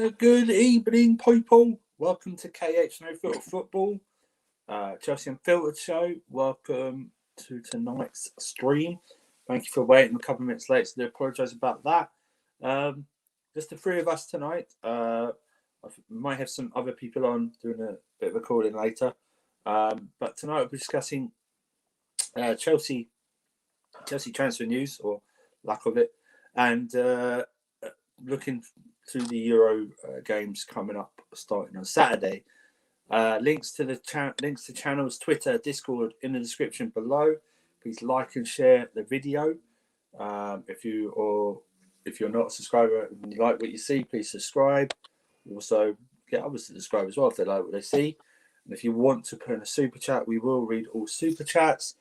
Good evening, people. Welcome to KH No Filter Football, Chelsea Unfiltered show. Welcome to tonight's stream. Thank you for waiting a couple of minutes late, so I do apologise about that. Just the three of us tonight. I might have some other people on doing a bit of a call-in later. But tonight we'll be discussing Chelsea transfer news, or lack of it, and looking through the Euro games coming up, starting on Saturday. Links to channels, Twitter, Discord in the description below. Please like and share the video. If you're not a subscriber and you like what you see, please subscribe. Also, get others to subscribe as well if they like what they see. And if you want to put in a super chat, we will read all super chats.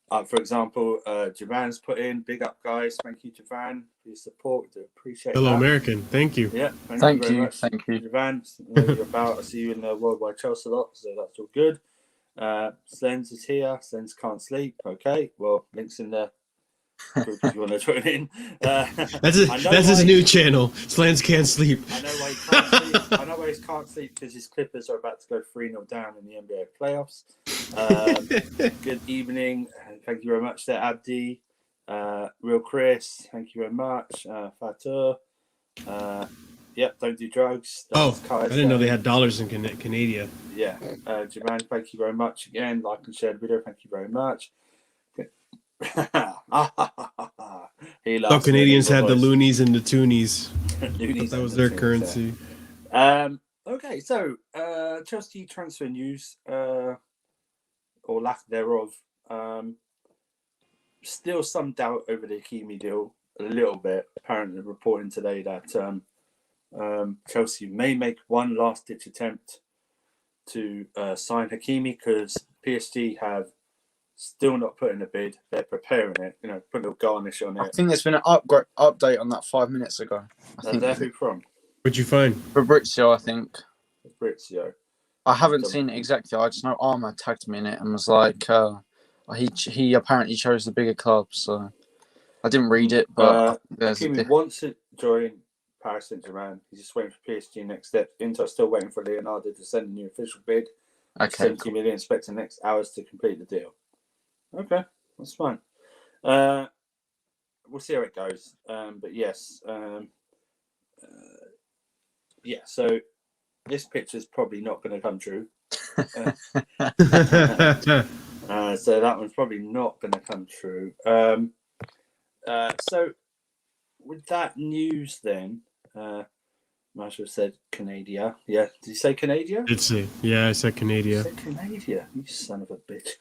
For example, Javan's put in, big up guys. Thank you, Javan, for your support. We do appreciate Hello, that. American. Thank you. Yeah, thank you very you. much. Thank you. Javan, you're about. I see you in the Worldwide Chelsea lot, so that's all good. Slendz is here. Slendz can't sleep. Okay, well, links in the group if you want to join in. That's his new channel. Slendz can't sleep. I know why he can't sleep. I know why he can't sleep, because his Clippers are about to go 3-0 down in the NBA playoffs. Good evening. Thank you very much there, Abdi. Real Chris, thank you very much. Fatur. Yep, don't do drugs. That's I didn't know they had dollars in Canada. Yeah. Jaman, thank you very much again. Like and share the video. Thank you very much. So Canadians had the loonies and the toonies. That was their currency. Okay, so Chelsea transfer news, or lack thereof. Still some doubt over the Hakimi deal, a little bit. Apparently reporting today that Chelsea may make one last-ditch attempt to sign Hakimi, because PSG have still not put in a bid. They're preparing it, put a little garnish on it. I think there's been an update on that 5 minutes ago. They're who from? What'd you find? Fabrizio, I think. Fabrizio. I haven't seen it exactly. I just know Armour tagged me in it and was like, he apparently chose the bigger club, so I didn't read it. But Hakimi wants to join Paris Saint-Germain. He's just waiting for PSG next step. Inter still waiting for Leonardo to send a new official bid. Okay, 70 million, expecting the next hours to complete the deal. Okay, that's fine. We'll see how it goes. But yes, yeah. So this picture's probably not going to come true. So that one's probably not going to come true. So with that news, then Marshall said Canada. Yeah, did you say Canada? It's yeah, I said Canada. You said Canada, you son of a bitch.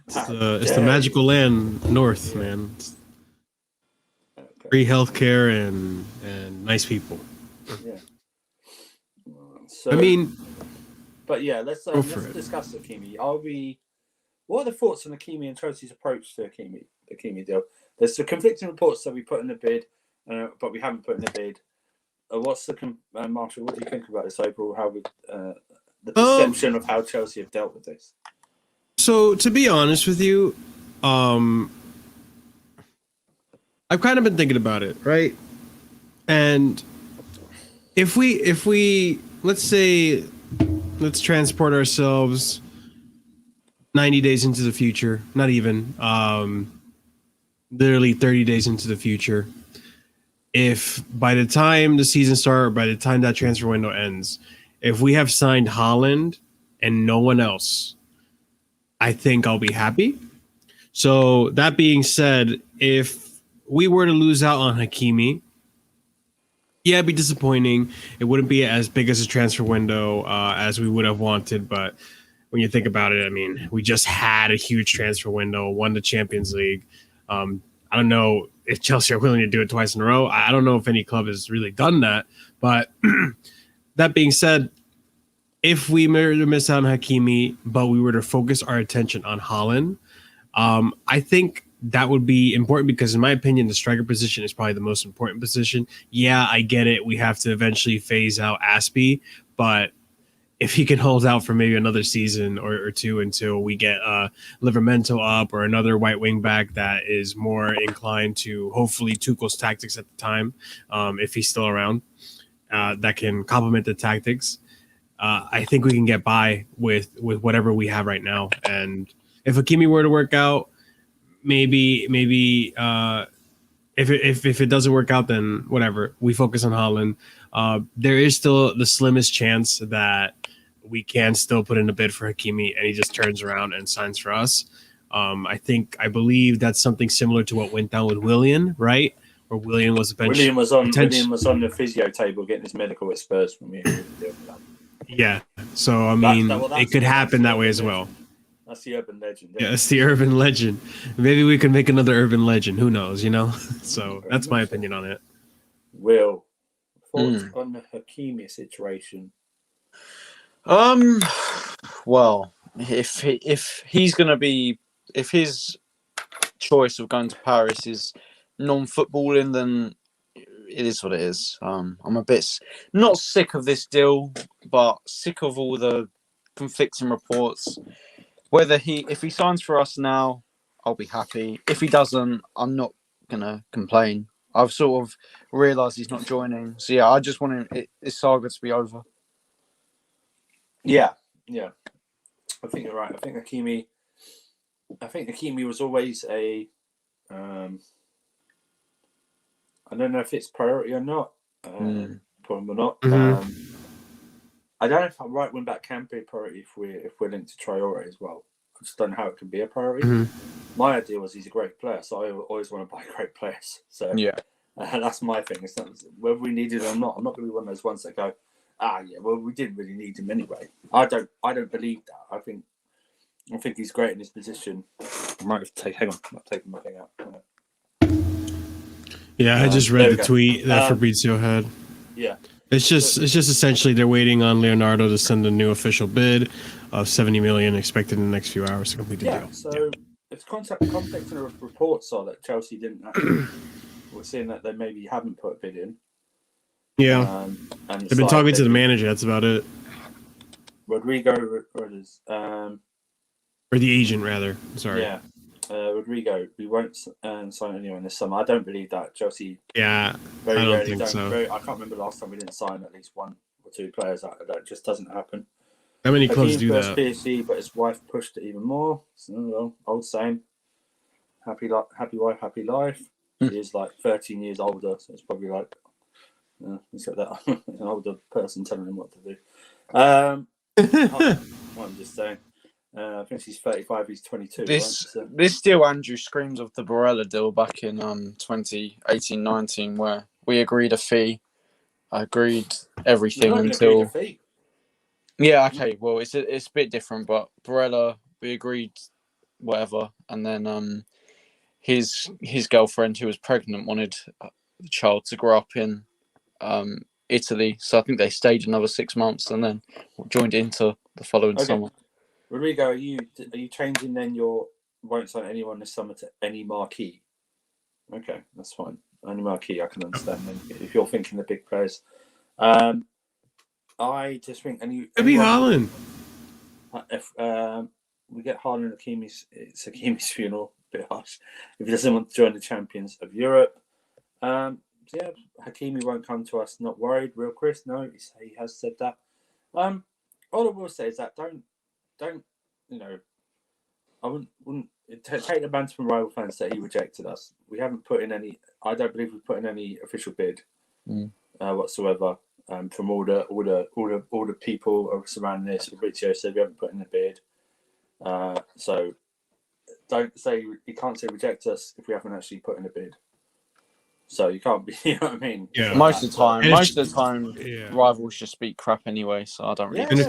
It's the magical land north, man. Okay. Free healthcare and nice people. Yeah. So, but yeah, let's discuss Hakimi. What are the thoughts on Hakimi and Chelsea's approach to Hakimi deal? There's some conflicting reports that we put in the bid, but we haven't put in the bid. What's the Marshall? What do you think about this overall? How the perception of how Chelsea have dealt with this? So, to be honest with you, I've kind of been thinking about it, right? And if we let's transport ourselves 90 days into the future, not even, literally 30 days into the future. If by the time the season starts, or by the time that transfer window ends, if we have signed Haaland and no one else, I think I'll be happy. So that being said, if we were to lose out on Hakimi, yeah, it'd be disappointing. It wouldn't be as big as a transfer window as we would have wanted. But when you think about it, I mean, we just had a huge transfer window, won the Champions League. I don't know if Chelsea are willing to do it twice in a row. I don't know if any club has really done that. But that being said, if we were to miss out on Hakimi, but we were to focus our attention on Haaland, I think that would be important, because in my opinion, the striker position is probably the most important position. Yeah, I get it. We have to eventually phase out Aspie, but if he can hold out for maybe another season or two until we get Livermento up or another white wing back that is more inclined to hopefully Tuchel's tactics at the time, if he's still around, that can complement the tactics. I think we can get by with whatever we have right now. And if Hakimi were to work out, maybe if it doesn't work out, then whatever. We focus on Haaland. There is still the slimmest chance that we can still put in a bid for Hakimi and he just turns around and signs for us. I believe that's something similar to what went down with Willian, right? Where Willian was eventually William was on the physio table getting his medical at Spurs from me. Yeah. So I mean, it could happen that way as well. That's the urban legend. Yeah, it's the urban legend. Maybe we can make another urban legend. Who knows? So that's my opinion on it. Will, thoughts on the Hakimi situation? Well, if he's gonna be, if his choice of going to Paris is non-footballing, then it is what it is. I'm a bit not sick of this deal, but sick of all the conflicting reports. If he signs for us now, I'll be happy. If he doesn't, I'm not gonna complain. I've sort of realised he's not joining, so yeah, I just want this saga to be over. Yeah. I think you're right. I think Hakimi was always a. I don't know if it's priority or not. Probably not. I don't know if right wing back can be a priority if we're linked to Traore as well. I just don't know how it can be a priority. My idea was he's a great player, so I always want to buy great players. So yeah, that's my thing. It's not whether we need it or not. I'm not going to be one of those ones that go, well, we didn't really need him anyway. I don't believe that. I think he's great in his position. I might have taken my thing out. Yeah, I just read the tweet that Fabrizio had. Yeah. It's just essentially they're waiting on Leonardo to send a new official bid of 70 million expected in the next few hours to complete the deal. So it's conflicting reports are that Chelsea didn't actually. We're seeing that they maybe haven't put a bid in. Yeah, and they've been talking to the manager. That's about it. Rodrigo, or the agent rather. Sorry. Yeah. Rodrigo, we won't sign anyone this summer. I don't believe that. Chelsea. Yeah, I don't think so. I can't remember the last time we didn't sign at least one or two players. That just doesn't happen. How many clubs do that? PSG, but his wife pushed it even more. So, well, old saying. Happy wife, happy life. He is like 13 years older, so it's probably like he's got that an older person telling him what to do. I'm just saying. I think she's 35, he's 22. This deal, Andrew, screams of the Barella deal back in 2018-19, where we agreed a fee. I agreed everything until. Yeah, okay. Well, it's a bit different, but Barella, we agreed whatever, and then his girlfriend, who was pregnant, wanted the child to grow up in Italy, so I think they stayed another 6 months and then joined Inter the following summer. Rodrigo, are you changing then your won't sign anyone this summer to any marquee? Okay, that's fine. Any marquee, I can understand then if you're thinking the big players. I just think it'd be Haaland. If we get Haaland, it's Hakimi's funeral. A bit harsh. If he doesn't want to join the champions of Europe, so yeah, Hakimi won't come to us. Not worried, real Chris. No, he has said that. All I will say is that don't I wouldn't take the banter from rival fans that he rejected us. We haven't put in any. I don't believe we've put in any official bid whatsoever. From all the people surrounding this, Fabrizio said we haven't put in a bid. So don't say you can't say reject us if we haven't actually put in a bid. So you can't be. You know what I mean? Yeah. Most of the time, rivals just speak crap anyway. So I don't really. And if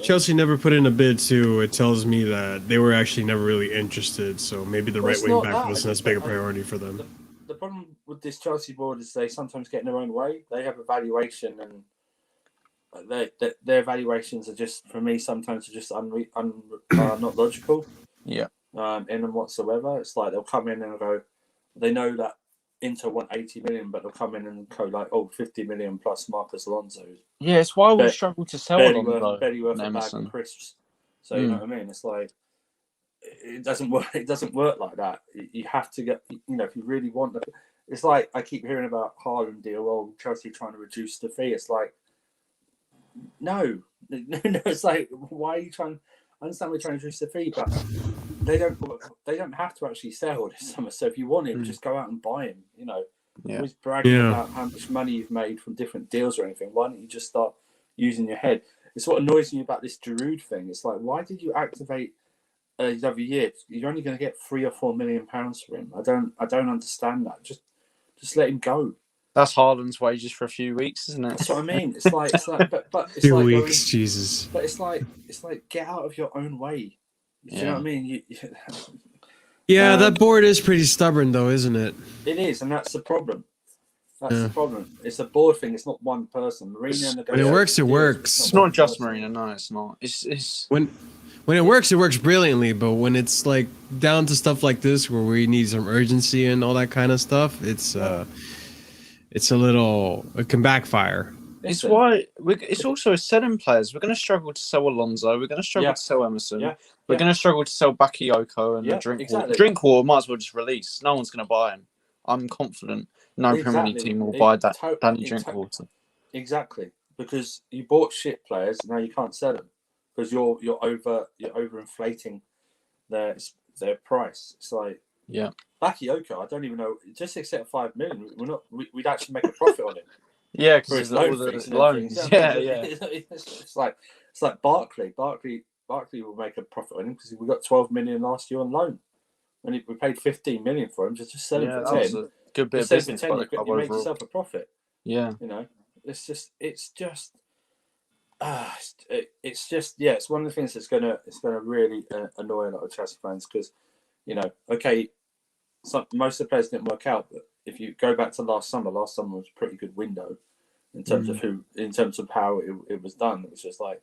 Chelsea never put in a bid too, it tells me that they were actually never really interested. So maybe the right wing back wasn't as big a priority for them. The problem with this Chelsea board is they sometimes get in their own way. They have a valuation, and their valuations are just, for me, sometimes are just not logical. Yeah. In them whatsoever. It's like they'll come in and go. They know that Inter want 80 million, but they'll come in and go like, 50 million plus Marcus Alonso. Yeah, it's why we But struggle to sell barely Alonso. worth a bag Emerson. of crisps. So you know what I mean? It's like it doesn't work. It doesn't work like that. You have to get, if you really want the. It's like I keep hearing about Haaland deal. Well, Chelsea trying to reduce the fee. It's like no. It's like why are you trying? I understand we're trying to reduce the fee, but they don't have to actually sell this summer. So if you want him, just go out and buy him. Always bragging about how much money you've made from different deals or anything. Why don't you just start using your head? It's what annoys me about this Giroud thing. It's like, why did you activate these other years? You're only going to get £3 or £4 million for him. I don't understand that. Just let him go. That's Haaland's wages for a few weeks, isn't it? That's what I mean. It's like, but it's 2 like weeks, Jesus. But it's like get out of your own way. Do you know what I mean? That board is pretty stubborn, though, isn't it? It is, and that's the problem. That's the problem. It's a board thing. It's not one person. Marina and when it works, it works. It's not just Marina. No, it's not. It's when it works brilliantly. But when it's like down to stuff like this, where we need some urgency and all that kind of stuff, it's a little. It can backfire. It's why it's also selling players. We're going to struggle to sell Alonso. We're going to struggle to sell Emerson. We're going to struggle to sell Bakayoko and Drinkwater. Drinkwater might as well just release. No one's going to buy him. I'm confident no Premier League team will buy that Danny Drinkwater. Exactly, because you bought shit players. Now you can't sell them because you're overinflating their price. It's like Bakayoko. I don't even know. Just accept 5 million. We'd actually make a profit on it. Yeah, because all the loans. Yeah. It's like Barkley. Barkley will make a profit on him because we got 12 million last year on loan, and we paid 15 million for him. Just sell him for 10. Was a good bit of business. You make yourself a profit. Yeah. It's just. It's one of the things that's gonna really annoy a lot of Chelsea fans because, most of the players didn't work out, but if you go back to last summer was a pretty good window in terms of how it was done. It was just like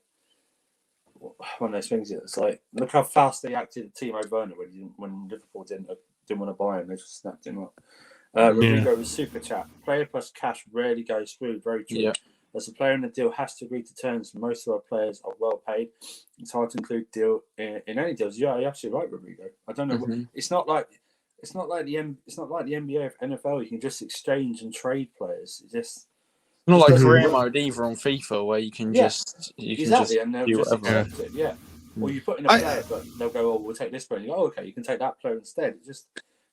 one of those things. It's like look how fast they acted Timo Werner when Liverpool didn't want to buy him. They just snapped him up. Rodrigo was super chat. Player plus cash rarely goes through. Very true. Yeah. As a player in the deal has to agree to terms, most of our players are well paid. It's hard to include deal in any deals. Yeah, you're absolutely right, Rodrigo. I don't know. It's not like the NBA or NFL. You can just exchange and trade players. It's not like career mode either on FIFA, where you can just and they'll just accept it. Yeah. Or you put in a player, but they'll go, "Oh, we'll take this player." And you go, "Oh, okay, you can take that player instead." It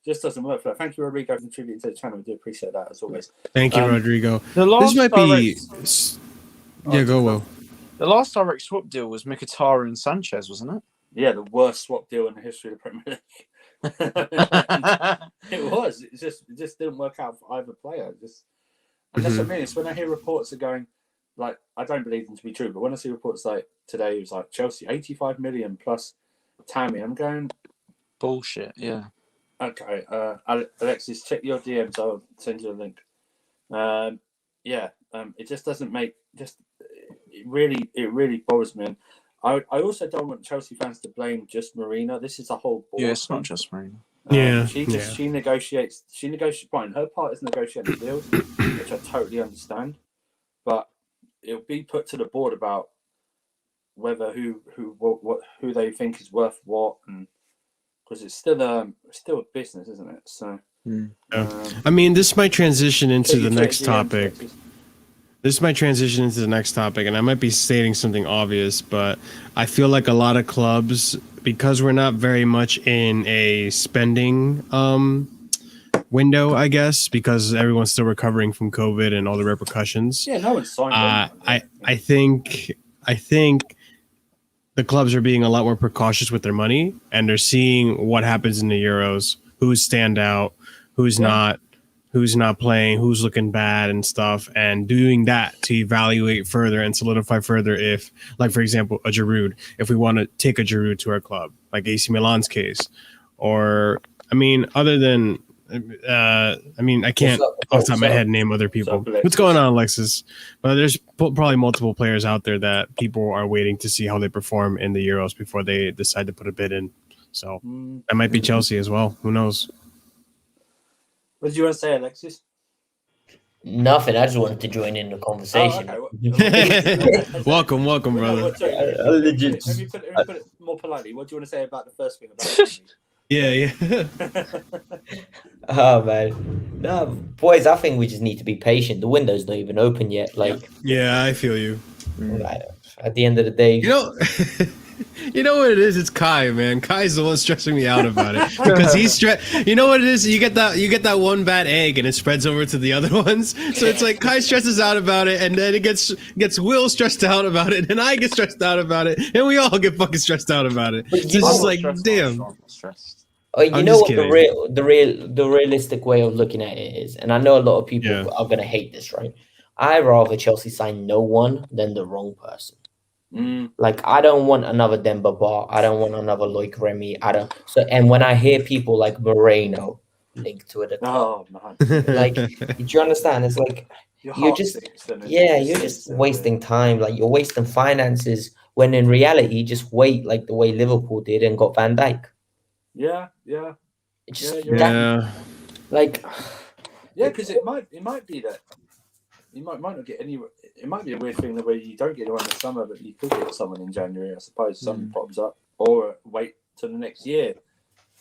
just doesn't work for that. Thank you, Rodrigo, for contributing to the channel. We do appreciate that as always. Thank you, Rodrigo. This might be. Go well. The last direct swap deal was Mkhitaryan and Sanchez, wasn't it? Yeah, the worst swap deal in the history of the Premier League. It was. It just didn't work out for either player. And that's what I mean. It's when I hear reports are going, like, I don't believe them to be true, but when I see reports like today, it was like Chelsea 85 million plus Tammy. I'm going bullshit. Yeah. Okay, Alexis, check your DMs. I'll send you a link. It just doesn't make it really bothers me. I also don't want Chelsea fans to blame just Marina. This is a whole board. Yeah, it's not just Marina. She negotiates. Fine, her part is negotiating deals, which I totally understand. But it'll be put to the board about whether who they think is worth what, and because it's still a business, isn't it? So, I mean, this might transition into the next topic. And I might be stating something obvious, but I feel like a lot of clubs, because we're not very much in a spending window, I guess, because everyone's still recovering from COVID and all the repercussions. Yeah, no one's signed. I think the clubs are being a lot more precautious with their money, and they're seeing what happens in the Euros, who's stand out, who's not playing, who's looking bad and stuff, and doing that to evaluate further and solidify further if, like, for example, a Giroud, if we want to take a Giroud to our club, like AC Milan's case, or, I mean, other than, I can't off the top of my head name other people. What's going on, Alexis? But there's probably multiple players out there that people are waiting to see how they perform in the Euros before they decide to put a bid in. So that might be Chelsea as well. Who knows? What did you want to say, Alexis? Nothing. I just wanted to join in the conversation. Oh, okay. Welcome, brother. Sorry, let me put it more politely. What do you want to say about the first thing about Yeah. Oh man, no, boys. I think we just need to be patient. The window's not even open yet. Like, Yeah, I feel you. like, at the end of the day, You know what it is? It's Kai, man. Kai's the one stressing me out about it because he's stressed. You know what it is? You get that one bad egg, and it spreads over to the other ones. So it's like Kai stresses out about it, and then it gets Will stressed out about it, and I get stressed out about it, and we all get fucking stressed out about it. But It's just like, damn. oh, you I'm know just what kidding. the realistic way of looking at it is, and I know a lot of people are gonna hate this, right? I'd rather Chelsea sign no one than the wrong person. Like, I don't want another Demba Ba. I don't want another Loic Remy. And when I hear people like Moreno linked to it, like, do you understand? It's like you're just wasting time. Like, you're wasting finances when in reality, just wait like the way Liverpool did and got Van Dijk. Yeah. It's just Like, because it might be that you might not get any. It might be a weird thing the way you don't get anyone in the summer, but you could get someone in January. I suppose something pops up, or wait till the next year.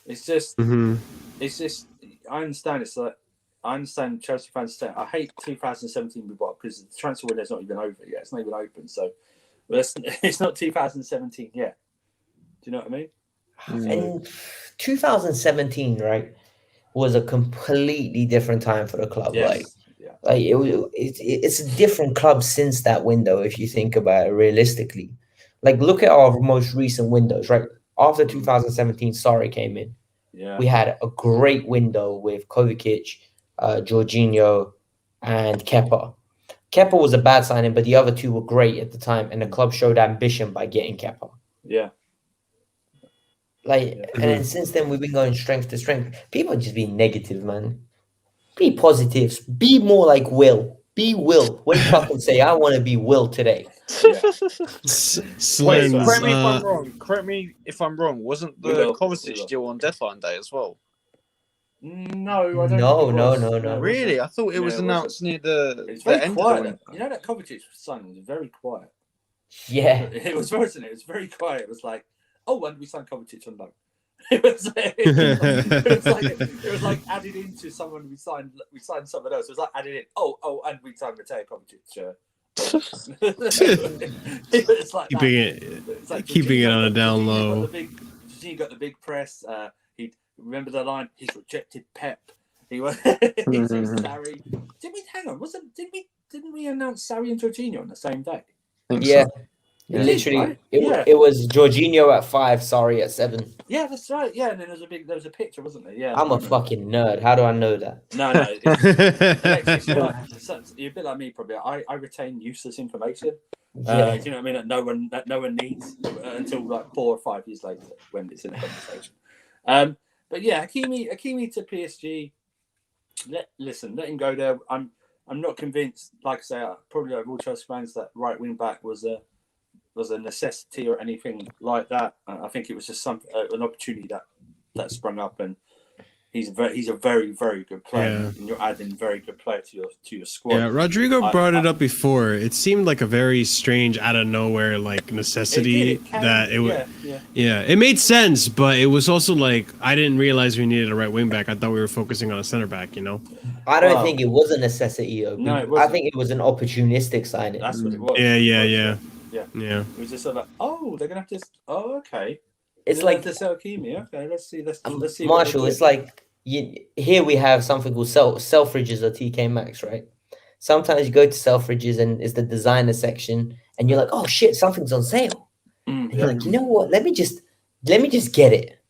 It's just, it's just. I understand. It's like I understand Chelsea fans saying I hate 2017 because the transfer window's not even over yet. It's not even open, so it's not 2017 yet. Do you know what I mean? And 2017, right, was a completely different time for the club. Yes. Like it's a different club since that window, if you think about it realistically. Like, look at our most recent windows, right? After 2017, Sarri came in. Yeah. We had a great window with Kovacic, Jorginho, and Kepa. Kepa was a bad signing, but the other two were great at the time, and the club showed ambition by getting Kepa. Yeah. Like, and since then we've been going strength to strength. People are just being negative, man. Be positive. Be more like Will. Be Will. Wake up and say, I want to be Will today. Slendz, Wait, correct me if I'm wrong. Correct me if I'm wrong. Wasn't the Kovacic deal on deadline day as well? No, I don't. No. Really? I thought it was announced near the end quiet. of the window. You know that Kovacic signing was very quiet. Yeah. It was, wasn't it? It was very quiet. It was like, oh, and we signed Kovacic on loan. It was like added into someone we signed someone else. It was like added in. Oh, and we signed Mateo Kovacic. It's like keeping it on a down low. He got the big press. He remember the line. He's rejected Pep. He was Sarri. Didn't we announce Sarri and Jorginho on the same day? Yeah. Literally, it was Jorginho at 5, Sarri at 7. Yeah, that's right. Yeah, and then there was a picture, wasn't there? Yeah. I'm a fucking nerd. How do I know that? No. You're a bit like me, probably. I retain useless information. Do you know what I mean? That no one needs until like 4 or 5 years later when it's in a conversation. But yeah, Hakimi to PSG. Let him go there. I'm not convinced. Like I say, probably like all Chelsea fans, that right wing back was a necessity or anything like that. I think it was just an opportunity that sprung up, and he's a very, very good player, and you're adding very good player to your squad. Yeah, Rodrigo brought it up before. It seemed like a very strange, out of nowhere, like necessity it made sense, but it was also like I didn't realize we needed a right wing back. I thought we were focusing on a center back. You know, I don't think it was a necessity. No, it wasn't. I think it was an opportunistic signing. That's what it was. Yeah. It was just sort of like, they're gonna have to. Oh, okay. It's like to sell Hakimi. Okay, let's see. Marshall, it's like here we have something called Selfridges or TK Maxx, right? Sometimes you go to Selfridges and it's the designer section, and you're like, oh shit, something's on sale. And you're like, you know what? Let me just get it.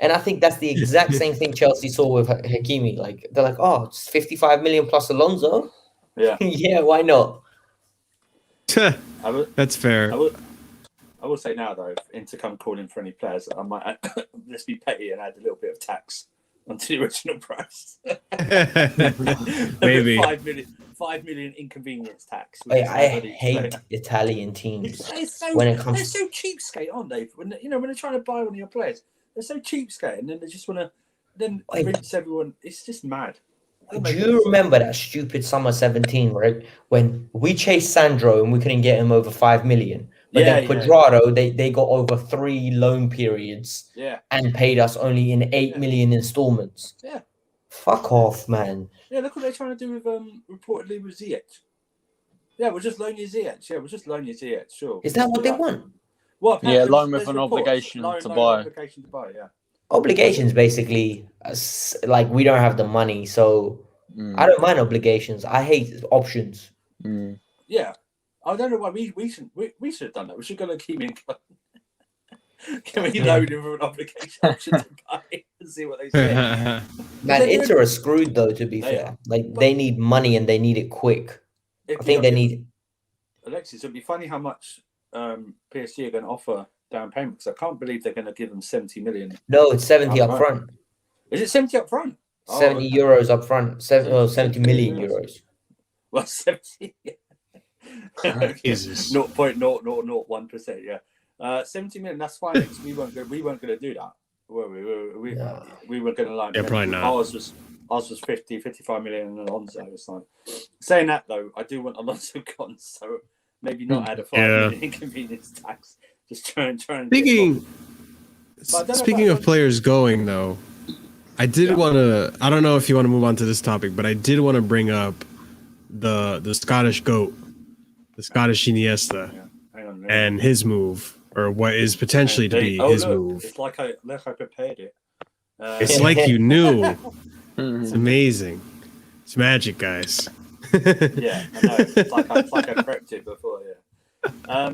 And I think that's the exact same thing Chelsea saw with Hakimi. Like, they're like, oh, it's 55 million plus Alonso. Yeah. Yeah, why not? That's fair. I will say now though, if Inter come calling for any players, I might let's be petty and add a little bit of tax onto the original price. Maybe 5 million inconvenience tax. I hate Italian teams. They're so cheapskate, aren't they? When they're trying to buy one of your players, they're so cheapskate, and then they just want to rinse everyone. It's just mad. Do you remember that stupid summer 17, right? When we chased Sandro and we couldn't get him over 5 million. But then Quadrado, they got over 3 loan periods and paid us only in 8 million installments. Yeah. Fuck off, man. Yeah, look what they're trying to do with reportedly with Ziyech. Yeah, we'll just loan you Ziyech. Yeah, we'll just loan you Ziyech, sure. Is that what they want? Well, yeah, loan with an obligation to buy. Obligation to buy, yeah. Obligations basically, like we don't have the money, so I don't mind obligations. I hate options. Yeah, I don't know why we should have done that. We should go to keep in. Can we load him for an obligation option to buy and see what they say? Man, Inter are screwed though. To be fair, they need money and they need it quick. I think they need. Alexis, it'd be funny how much PSG are going to offer down payment, because I can't believe they're going to give them 70 million. No, it's 70 up front. Is it 70 up front? 70 euros up front. 70 million euros. Well, 70. Jesus. 0.0001%. Yeah, 70 million. That's fine. We weren't going to do that. Were we? We were going to line. Yeah, probably not. Ours was 55 million and Alonso. It's like, saying that though, I do want Alonso gone, so maybe not add a 5 million inconvenience tax. Just try and Speaking of players going though, I did want to. I don't know if you want to move on to this topic, but I did want to bring up the Scottish GOAT, the Scottish Iniesta, and his move, or what is potentially to be his move. It's like I prepared it. It's like you knew. It's amazing. It's magic, guys. Yeah, I know. It's like I prepped it before. Yeah.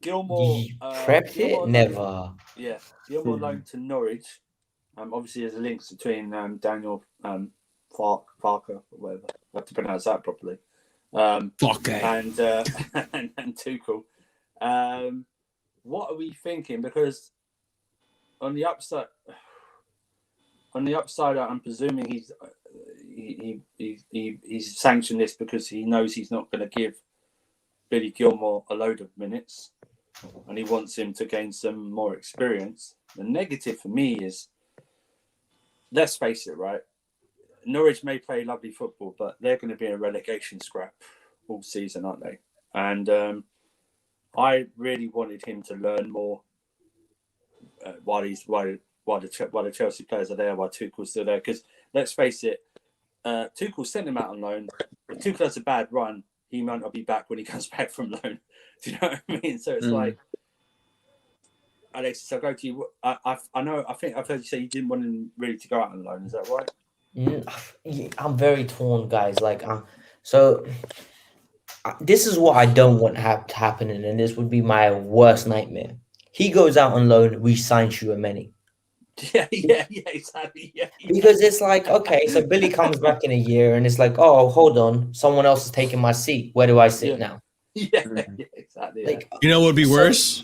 Gilmore prepped it? Never. Yeah, Gilmore loaned to Norwich. Obviously, there's links between Daniel Farker, or whatever. I have to pronounce that properly. And Tuchel. What are we thinking? Because on the upside, I'm presuming he's sanctioned this because he knows he's not going to give Billy Gilmore a load of minutes, and he wants him to gain some more experience. The negative for me is, let's face it, right? Norwich may play lovely football, but they're going to be a relegation scrap all season, aren't they? And I really wanted him to learn more while the Chelsea players are there, while Tuchel's still there. Because let's face it, Tuchel sent him out on loan. If Tuchel has a bad run, he might not be back when he comes back from loan. Do you know what I mean? So it's like, Alexis, I'll go to you. I think I've heard you say you didn't want him really to go out on loan. Is that right? I'm very torn, guys. This is what I don't want to happen, and this would be my worst nightmare. He goes out on loan, we sign Tchouaméni. Yeah, exactly. Yeah. Because it's like, okay, so Billy comes back in a year, and it's like, oh, hold on, someone else is taking my seat. Where do I sit now? Yeah, exactly. Like, you know what would be worse?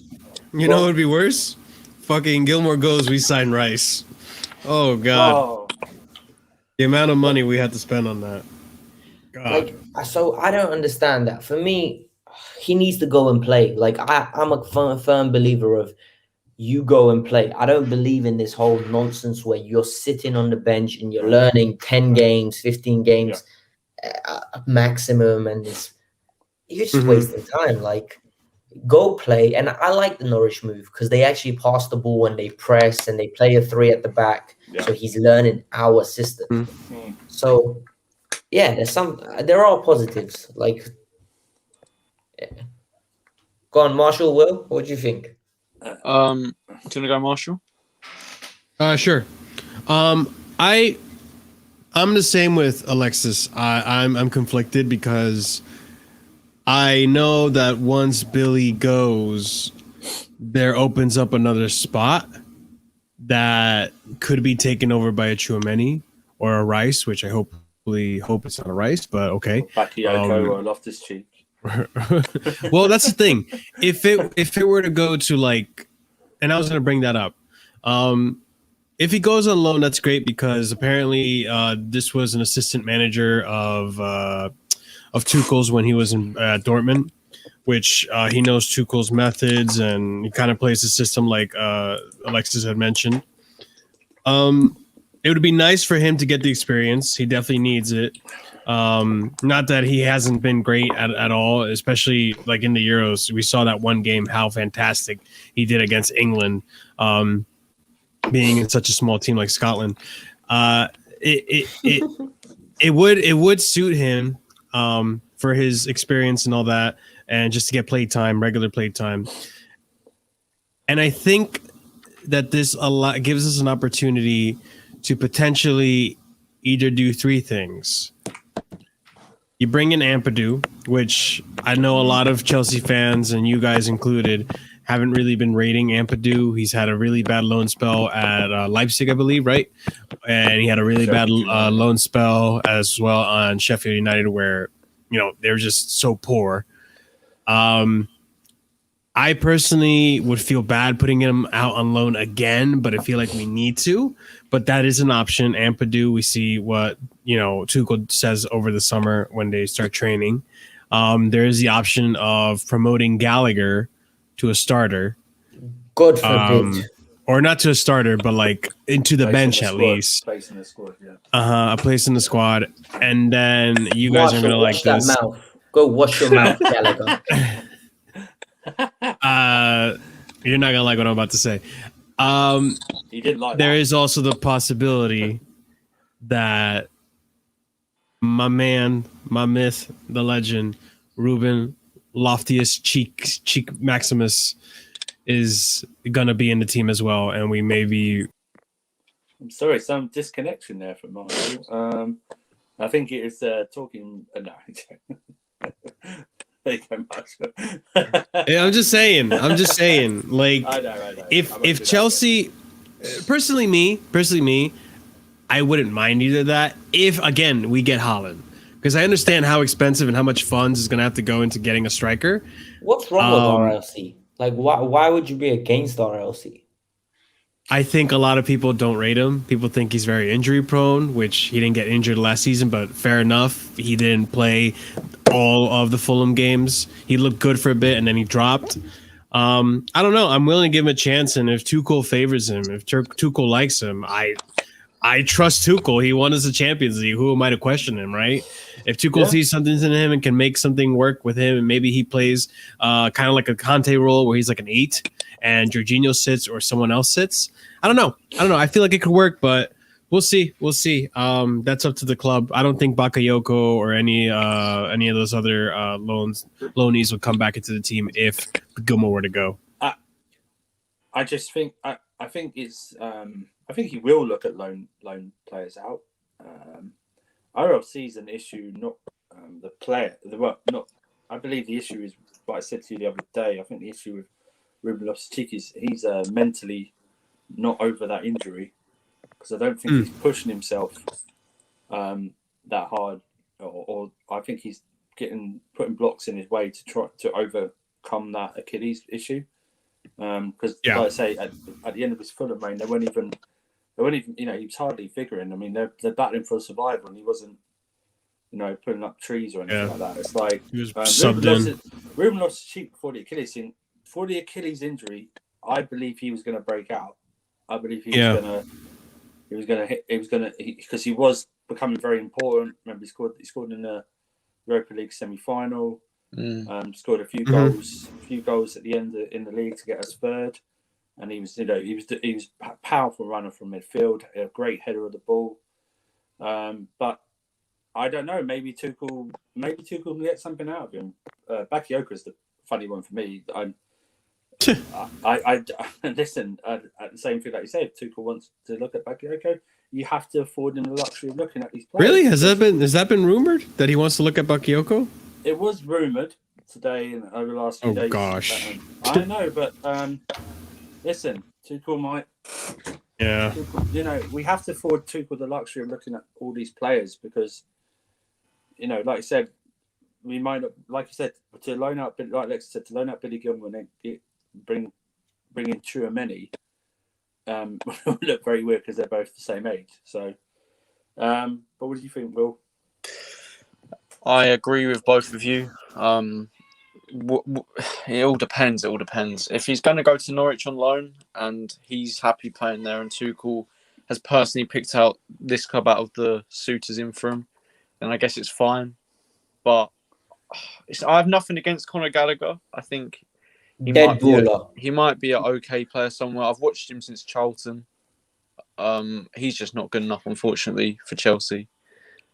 You know what would be worse? Fucking Gilmore goes, we sign Rice. Oh, God. Oh. The amount of money we had to spend on that. God. So I don't understand that. For me, he needs to go and play. Like, I'm a firm believer of you go and play. I don't believe in this whole nonsense where you're sitting on the bench and you're learning 10 games, 15 games maximum, and you're just wasting time. Like, go play. And I like the Norwich move because they actually pass the ball and they press and they play a 3 at the back. Yeah. So he's learning our system. So yeah, there are positives. Like, go on, Marshall. Will, what do you think? Do you want to go, Marshall? Sure. I'm the same with Alexis. I'm conflicted because I know that once Billy goes, there opens up another spot that could be taken over by a Tchouaméni or a Rice, which I hope it's not a Rice, but okay. Bakayoko or Loftus-Cheek. Well, that's the thing. If it were to go to, like, and I was going to bring that up. If he goes on loan, that's great because apparently this was an assistant manager of Tuchel's when he was in Dortmund, which he knows Tuchel's methods and he kind of plays the system like Alexis had mentioned. it would be nice for him to get the experience. He definitely needs it. Not that he hasn't been great at all, especially like in the Euros. We saw that one game, how fantastic he did against England, being in such a small team like Scotland. It would suit him for his experience and all that, and just to get regular play time. And I think that this gives us an opportunity to potentially either do three things. You bring in Ampadu, which I know a lot of Chelsea fans, and you guys included, haven't really been rating Ampadu. He's had a really bad loan spell at Leipzig, I believe, right? And he had a really bad loan spell as well on Sheffield United, where, they're just so poor. I personally would feel bad putting him out on loan again, but I feel like we need to. But that is an option. Ampadu, we see what Tuchel says over the summer when they start training. There is the option of promoting Gallagher to a starter. God forbid. Or not to a starter, but like into the bench at least. Place in the squad, yeah. A place in the squad. And then you guys are going to like this. Mouth. Go wash your mouth, Gallagher. You're not gonna like what I'm about to say. He didn't like there that. is also the possibility that my man, my myth, the legend, Ruben Loftus Cheek Maximus is gonna be in the team as well, and we may be. I'm sorry, some disconnection there from Marshall. I think it is talking. No. There you go, Marshall. Yeah, I'm just saying. Like, I know. If Chelsea, personally me, I wouldn't mind either of that. If again we get Haaland, because I understand how expensive and how much funds is going to have to go into getting a striker. What's wrong with RLC? Like, why would you be against RLC? I think a lot of people don't rate him. People think he's very injury prone, which he didn't get injured last season, but fair enough. He didn't play all of the Fulham games. He looked good for a bit and then he dropped. I don't know. I'm willing to give him a chance. And if Tuchel favors him, if Tuchel likes him, I trust Tuchel. He won us the Champions League. Who am I to question him, right? If Tuchel sees something in him and can make something work with him, and maybe he plays kind of like a Conte role where he's like an 8 and Jorginho sits or someone else sits. I don't know. I feel like it could work, but we'll see. That's up to the club. I don't think Bakayoko or any of those other loanees would come back into the team if Gilmore were to go. I just think I think it's I think he will look at loan players out. RLC is an issue, not the player. I believe the issue is what I said to you the other day. I think the issue with Ruben Loftus-Cheek is he's mentally not over that injury, because I don't think he's pushing himself that hard, or I think he's putting blocks in his way to try to overcome that Achilles issue. Because like I say, at the end of his Fulham reign, they weren't even he was hardly figuring. I mean, they're battling for survival, and he wasn't putting up trees or anything like that. It's like he was subbed in. Ruben Loftus-Cheek before the Achilles injury. I believe he was going to break out. I believe he was going to because he was becoming very important. Remember, he scored in the Europa League semi-final. Scored a few goals at the end in the league to get us third, and he was a powerful runner from midfield, a great header of the ball. But I don't know. Maybe Tuchel can get something out of him. Bakayoko is the funny one for me. I listen. The same thing that you said. If Tuchel wants to look at Bakayoko, you have to afford him the luxury of looking at these players. Really? Has that been rumored that he wants to look at Bakayoko? It was rumored today and over the last few days. Oh gosh! I know, but listen, Tuchel might. Yeah. Tuchel, we have to afford Tuchel the luxury of looking at all these players because, like you said, we might not, like you said, to loan out, like Lex said, to loan out Billy Gilmour and then bring in Tchouaméni, will look very weird because they're both the same age. So, but what do you think, Will? I agree with both of you. It all depends. If he's going to go to Norwich on loan and he's happy playing there and Tuchel has personally picked out this club out of the suitors in for him, then I guess it's fine. But I have nothing against Conor Gallagher. I think he might be an okay player somewhere. I've watched him since Charlton. He's just not good enough, unfortunately, for Chelsea.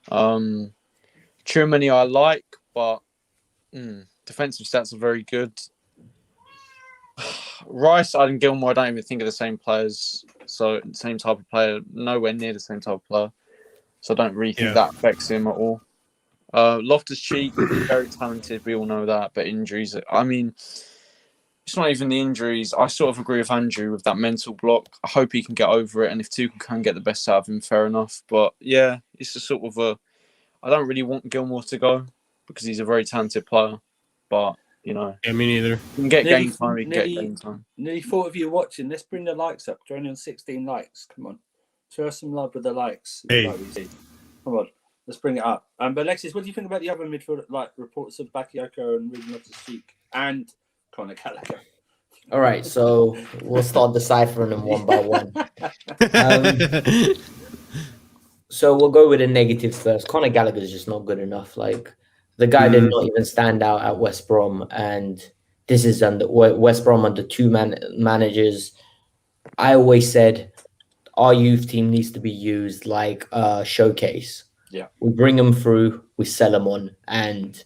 Tchouaméni I like, but defensive stats are very good. Rice and Gilmore, I don't even think are the same players. So same type of player, nowhere near the same type of player. So I don't really think that affects him at all. Loftus-Cheek, very talented, we all know that, but injuries, I mean, it's not even the injuries. I sort of agree with Andrew with that mental block. I hope he can get over it, and if Tuchel can get the best out of him, fair enough. But yeah, it's a sort of I don't really want Gilmore to go because he's a very talented player, but me neither. You can get game time, game time. Nearly 4 of you watching. Let's bring the likes up. Joining on 16 likes. Come on. Show us some love with the likes. Hey. Come on. Let's bring it up. But Alexis, what do you think about the other midfield reports of Bakayoko and Ruben Loftus-Cheek and Conor Gallagher? All right, so we'll start deciphering them one by one. So we'll go with the negatives first. Conor Gallagher is just not good enough. Like, the guy did not even stand out at West Brom, and this is under West Brom under two managers. I always said our youth team needs to be used like a showcase. Yeah, we bring them through, we sell them on, and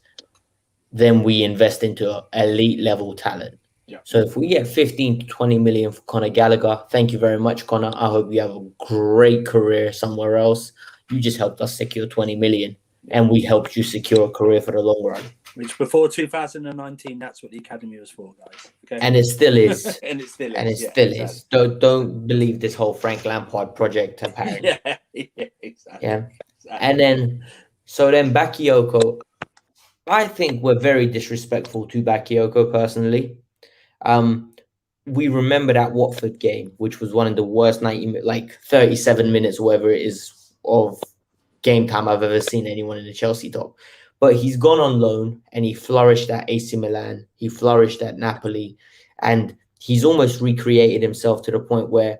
then we invest into elite level talent. Yeah. So if we get 15 to 20 million for Conor Gallagher, thank you very much, Conor. I hope you have a great career somewhere else. You just helped us secure 20 million, and we helped you secure a career for the long run. Which before 2019, that's what the academy was for, guys. Okay. And it still is. And it still is. And it still is. Don't believe this whole Frank Lampard project, apparently. Yeah, exactly. Yeah. And then Bakayoko, I think we're very disrespectful to Bakayoko personally. We remember that Watford game, which was one of the worst 37 minutes, whatever it is, of game time I've ever seen anyone in the Chelsea top. But he's gone on loan and he flourished at AC Milan. He flourished at Napoli, and he's almost recreated himself to the point where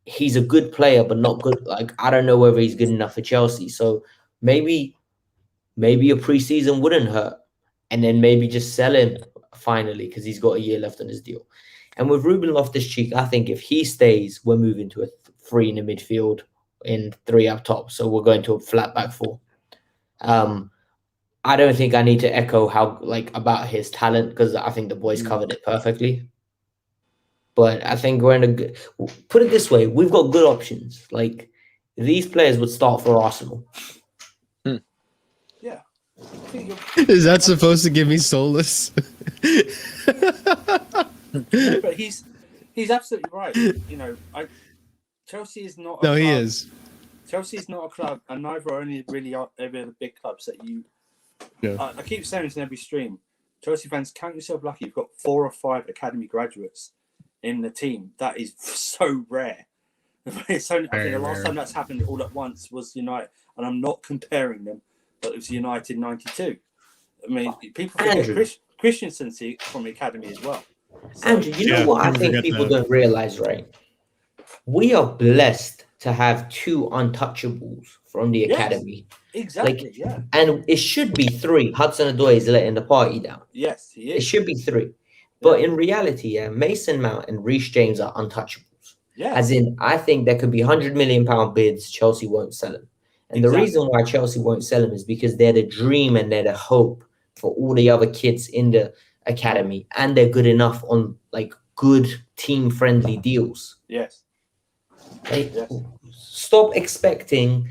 he's a good player, but not good. Like, I don't know whether he's good enough for Chelsea. So maybe a preseason wouldn't hurt, and then maybe just sell him finally because he's got a year left on his deal. And with Ruben Loftus-Cheek, I think if he stays, we're moving to a 3 in the midfield in 3 up top. So we're going to a flat back 4. I don't think I need to echo about his talent because I think the boys covered it perfectly. But I think we're in a good. Put it this way: we've got good options. Like, these players would start for Arsenal. Yeah. Is that supposed to give me solace? But he's absolutely right. Chelsea is not. No, he is. Chelsea is not a club, and neither are any of the big clubs that you. Yeah. I keep saying this in every stream. Chelsea fans, count yourself lucky. You've got 4 or 5 academy graduates in the team. That is so rare. It's only, I think the last time that's happened all at once was United, and I'm not comparing them, but it was United '92. I mean, people forget Christensen's from the academy as well. So, Andrew, you know what I think people don't realize, right? We are blessed to have 2 untouchables from the academy. Exactly, And it should be 3. Hudson-Odoi is letting the party down. Yes, he is. It should be 3. But in reality, Mason Mount and Reece James are untouchables. Yeah. As in, I think there could be £100 million bids. Chelsea won't sell them. And the reason why Chelsea won't sell them is because they're the dream and they're the hope for all the other kids in the academy. And they're good enough on good team-friendly deals. Yes. Stop expecting...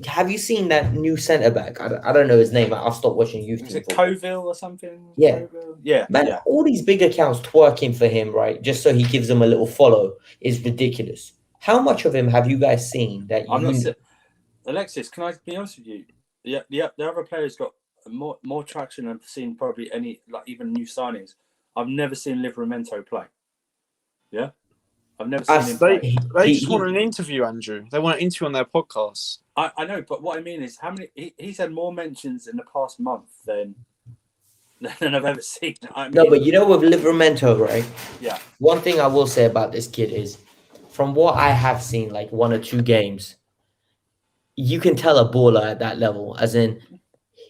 have you seen that new centre back? I don't know his name. I've stopped watching youth. Is it Coville or something? Yeah. Coville? Yeah. Man, all these big accounts twerking for him, right? Just so he gives them a little follow is ridiculous. How much of him have you guys seen that you... Alexis, can I be honest with you? The other players got more traction than I've seen probably any, even new signings. I've never seen Livramento play. Yeah? I've never seen him play. They just want an interview, Andrew. They want an interview on their podcast. I know, but what I mean is he's had more mentions in the past month than I've ever seen. No, but with Livramento, right? Yeah. One thing I will say about this kid is from what I have seen, like 1 or 2 games, you can tell a baller at that level, as in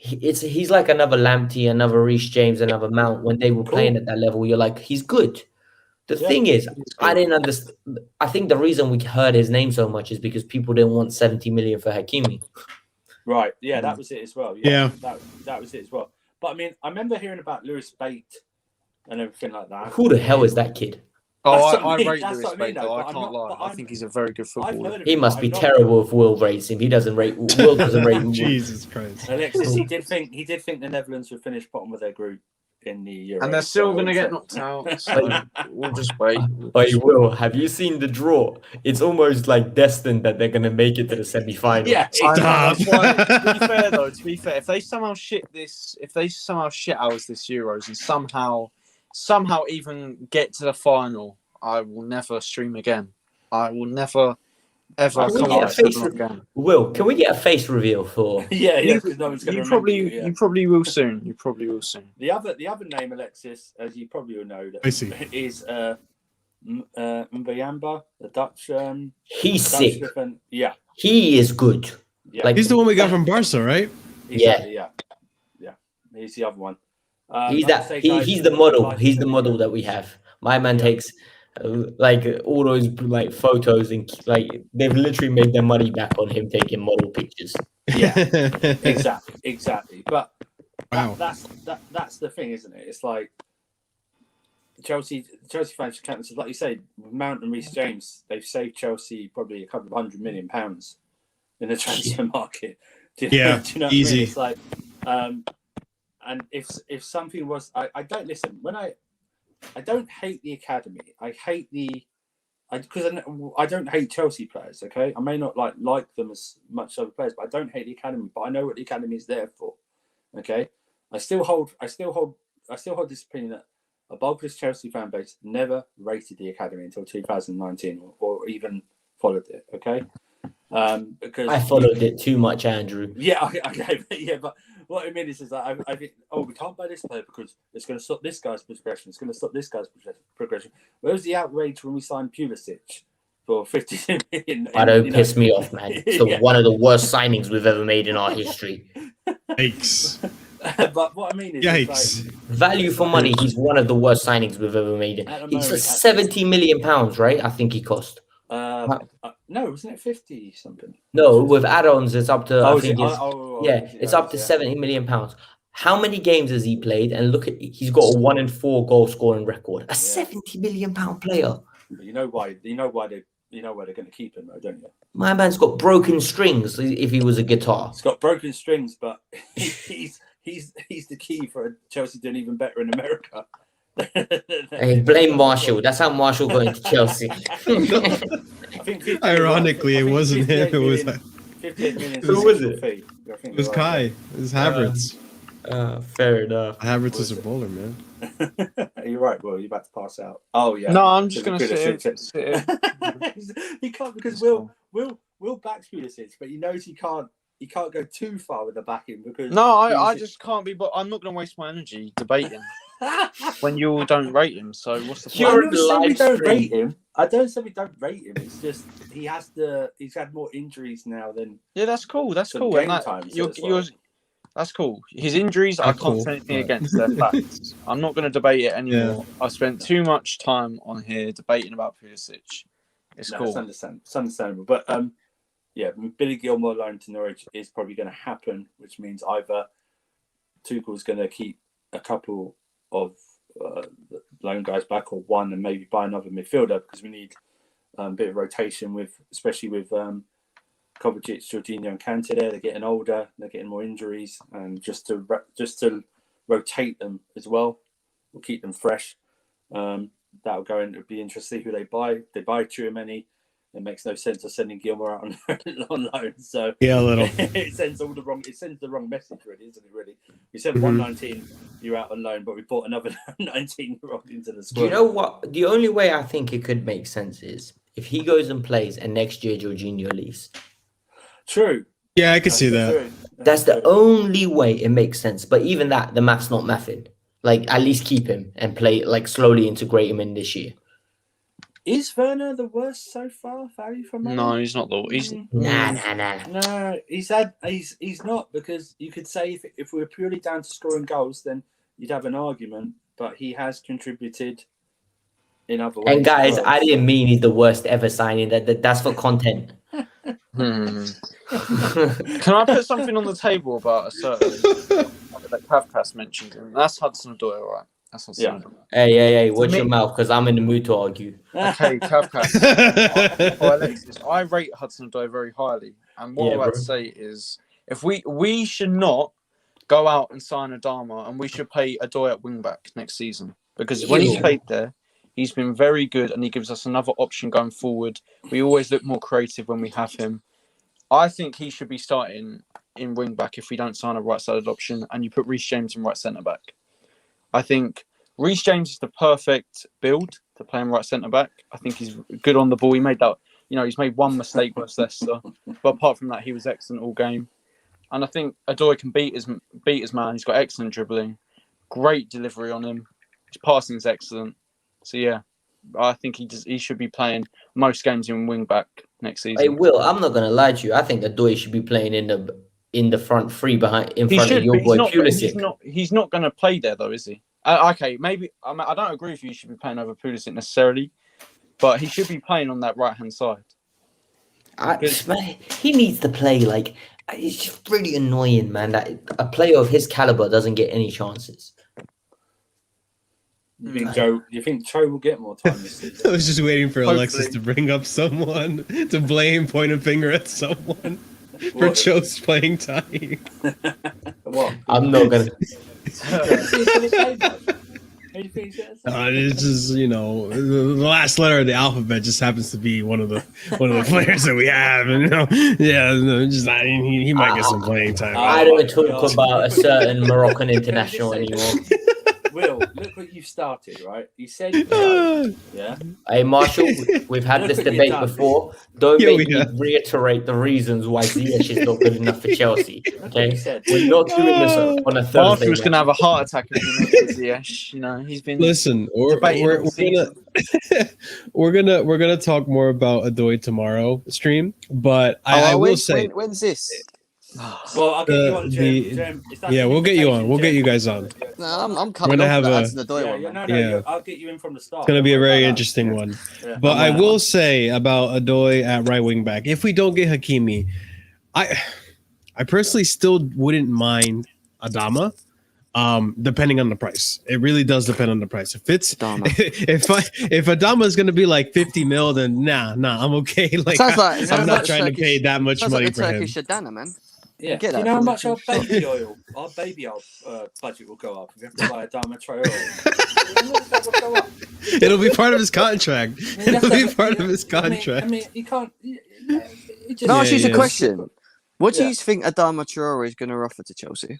he's like another Lamptey, another Reece James, another Mount. When they were playing at that level, you're like, he's good. The thing is, I didn't understand. I think the reason we heard his name so much is because people didn't want 70 million for Hakimi. Right. Yeah, that was it as well. Yeah. That was it as well. But I mean, I remember hearing about Lewis Bate and everything like that. Who the hell is that kid? Oh, That's I what rate that's Lewis what I mean, Bate, though, though. but I I'm can't not- lie. but I think he's a very good I've footballer. heard of He him, must but be I've not- terrible if Will rates him. He doesn't rate. Will doesn't rate him. Jesus Christ. Alexis, he did think the Netherlands would finish bottom of their group in the Euro. And they're still so- going to get knocked out. So we'll just wait. Hey, Will, have you seen the draw? It's almost like destined that they're going to make it to the semi-final. Yeah, I know, Stop. that's why, to be fair, though, if they somehow shit ours this Euros and somehow even get to the final, I will never stream again. I will never ever Can we come get a on face stream again. Will, can we get a face reveal for? yeah, You, because no one's going to you remember probably you, yeah. you probably will soon. You probably will soon. The other name, Alexis, as you probably will know, I see. is Mbuyamba, the Dutch. He's Dutch sick. defense. Yeah, He is good. yeah. Like He's the one we got from Barca, right? Exactly, yeah. He's the other one. he's like I say, guys, he's the model. guys, He's the model that we have. My man Yeah. takes like all those like photos and like they've literally made their money back on him taking model pictures. Yeah, exactly. But Wow. that's the thing, isn't it? It's like Chelsea fans should count this. Like you say, with Mount and Reece James, they've saved Chelsea probably a couple of £100 million in the transfer market. Do you know what I mean? Easy. It's like, and if something was, I don't listen when I don't hate the academy. I hate because I don't hate Chelsea players. Okay, I may not like them as much as other players, but I don't hate the academy. But I know what the academy is there for. Okay, I still hold this opinion that a bulk of this Chelsea fan base never rated the academy until 2019, or even followed it. Okay, because I followed it too much, Andrew. Yeah, okay, yeah, but what I mean is that I think, we can't buy this player because it's going to stop this guy's progression. It's going to stop this guy's progression. Where was the outrage when we signed Pulisic for 50 million? I don't piss me off, man. It's one of the worst signings we've ever made in our history. Yikes. But what I mean is, Yikes. Value for money, he's one of the worst signings we've ever made. It's £70 million, right? I think he cost. No, wasn't it 50 something? No, with add-ons, it's up to. It's up to yeah. £70 million. How many games has he played? And look at, he's got a 1 in 4 goal scoring record. A £70 million player. But you know why they're going to keep him, though, don't you? My man's got broken strings. If he was a guitar, It's got broken strings, but he's the key for Chelsea doing even better in America. hey, blame Marshall. That's how Marshall got into Chelsea. I think Ironically, it wasn't him. It was 58 million. Who was it? it was Kai. It was Havertz. Fair enough. Havertz is a bowler, man. You're right, Will. You're about to pass out. Oh yeah. No, I'm just going to sit. He can't because Will backs Pulisic, but he knows he can't go too far with the backing because No, I just can't be. But I'm not going to waste my energy debating when you all don't rate him. So what's the point? You're I don't say we live don't stream. rate him. I don't say we don't rate him. It's just he's had more injuries now than Yeah, that's cool. That's some cool. game And time, so you're, it's you're, like- that's cool. His injuries, I Are can't cool, say anything but- against their facts. I'm not going to debate it anymore. I spent too much time on here debating about Pulisic. It's cool. It's understandable. But Billy Gilmore loan to Norwich is probably going to happen, which means either Tuchel's going to keep a couple of loan guys back, or one, and maybe buy another midfielder because we need a bit of rotation especially with Kovacic, Jorginho, and Kante there. They're getting older, they're getting more injuries, and just to rotate them as well, we'll keep them fresh. That'll go in. It'll be interesting to see who they buy. If they buy Tchouaméni, it makes no sense of sending Gilmore out on loan. So Yeah, a little. it sends the wrong message, really, isn't it? Really, we sent 119, you're out on loan, but we bought another 19-year-old into the squad. Do you know what? The only way I think it could make sense is if he goes and plays, and next year Jorginho leaves. True. Yeah, I could see that. True. That's the only way it makes sense. But even that, the math's not mathing. Like, at least keep him and play, like, slowly integrate him in this year. Is Werner the worst so far? Value for money? No, he's not the. He's Nah. No, he's not, because you could say if we were purely down to scoring goals, then you'd have an argument. But he has contributed in other ways. And guys, as well, I didn't mean he's the worst ever signing. That's for content. Can I put something on the table about a certain that Kavkas mentioned? And that's Hudson-Odoi, all right? That's Hudson-Odoi. Hey, watch your mouth, because I'm in the mood to argue. Okay, Kavkas. Alexis, I rate Hudson-Odoi very highly. And what I'm about to say is, if we should not go out and sign Adama, and we should play Odoi at wing-back next season. Because when he's played there, he's been very good, and he gives us another option going forward. We always look more creative when we have him. I think he should be starting in wing back if we don't sign a right-sided option, and you put Reece James in right centre back. I think Reece James is the perfect build to play in right centre back. I think he's good on the ball. He made that, he's made one mistake versus Leicester, but apart from that, he was excellent all game. And I think Odoi can beat his man. He's got excellent dribbling, great delivery on him. His passing is excellent. So yeah, I think he should be playing most games in wing back next season. Hey, Will, I'm not gonna lie to you. I think Odoi should be playing in the front three front of your boy Pulisic. He's not going to play there though, is he? Okay, maybe I don't agree with you. He should be playing over Pulisic necessarily, but he should be playing on that right hand side. He needs to play. Like, it's just really annoying, man, that a player of his caliber doesn't get any chances. You think Cho will get more time this season? I was just waiting for Hopefully. Alexis to bring up someone to blame, point a finger at someone for Cho's playing time. What? I'm not gonna. It's just the last letter of the alphabet just happens to be one of the players that we have, and he might get some playing time. I don't talk about a certain Moroccan international anymore. Will, look what you've started, right? You said yeah. Hey, Marshall, we've had this debate before. Don't make me reiterate the reasons why Ziyech is not good enough for Chelsea. Okay, we're not doing this on a Thursday. Marshall's going to have a heart attack if he makes Ziyech. He's been. Listen, we're gonna talk more about Odoi tomorrow stream, but I will say, when's this? Well, I'll get you on, Jem. We'll get you on. We'll get you guys on. No, I'm coming. We're gonna have I'll get you in from the start. It's gonna be a very interesting one. Yeah. But I will say about Odoi at right wing back, if we don't get Hakimi, I personally still wouldn't mind Adama. Depending on the price. It really does depend on the price. If Adama is gonna be like 50 mil, then nah, I'm okay. I'm not trying to pay that much money for him. Turkish Adana, man. Yeah. Do you know how much our baby oil budget will go up if we have to buy Adama Traore? It'll be part of his contract. It'll be part of his contract. I mean, you can't. Can I ask you a question? What do you think Adama Traore is going to offer to Chelsea?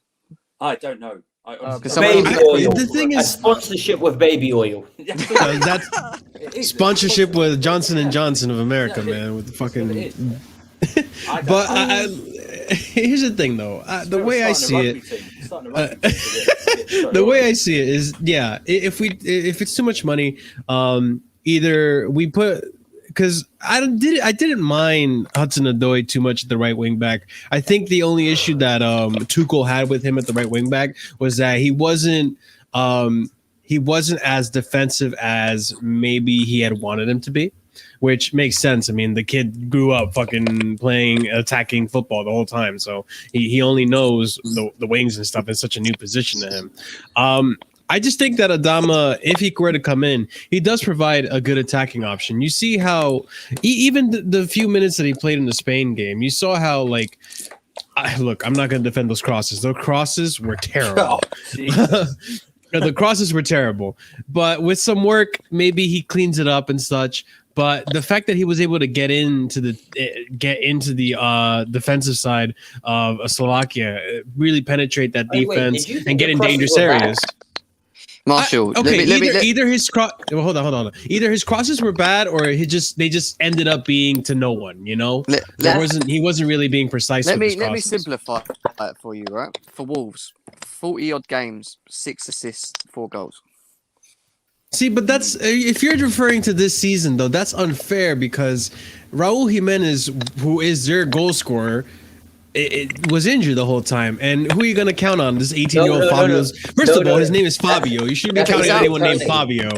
I don't know. The thing is, a sponsorship with baby oil. That's sponsorship with Johnson & Johnson of America, man. With the fucking. But here's the thing, though. The way I see it, is, if it's too much money, either we put. Because I didn't mind Hudson-Odoi too much at the right wing back. I think the only issue that Tuchel had with him at the right wing back was that he wasn't as defensive as maybe he had wanted him to be, which makes sense. I mean, the kid grew up fucking playing attacking football the whole time, so he only knows the wings and stuff in such a new position to him. I just think that Adama, if he were to come in, he does provide a good attacking option. You see how, even the few minutes that he played in the Spain game, you saw how, look, I'm not going to defend those crosses. Those crosses were terrible. The crosses were terrible. But with some work, maybe he cleans it up and such. But the fact that he was able to get into the defensive side of Slovakia, really penetrate that defense and get in dangerous areas. Marshall, either his hold on. Either his crosses were bad, or they just ended up being to no one. He wasn't really being precise. Let me simplify it for you, right? For Wolves, 40 odd games, 6 assists, 4 goals. See, but that's if you're referring to this season though, that's unfair because Raul Jimenez, who is their goal scorer, it was injured the whole time. And who are you going to count on? This 18-year-old Fabio's. First of all, his name is Fabio. You shouldn't be counting on anyone named Fabio.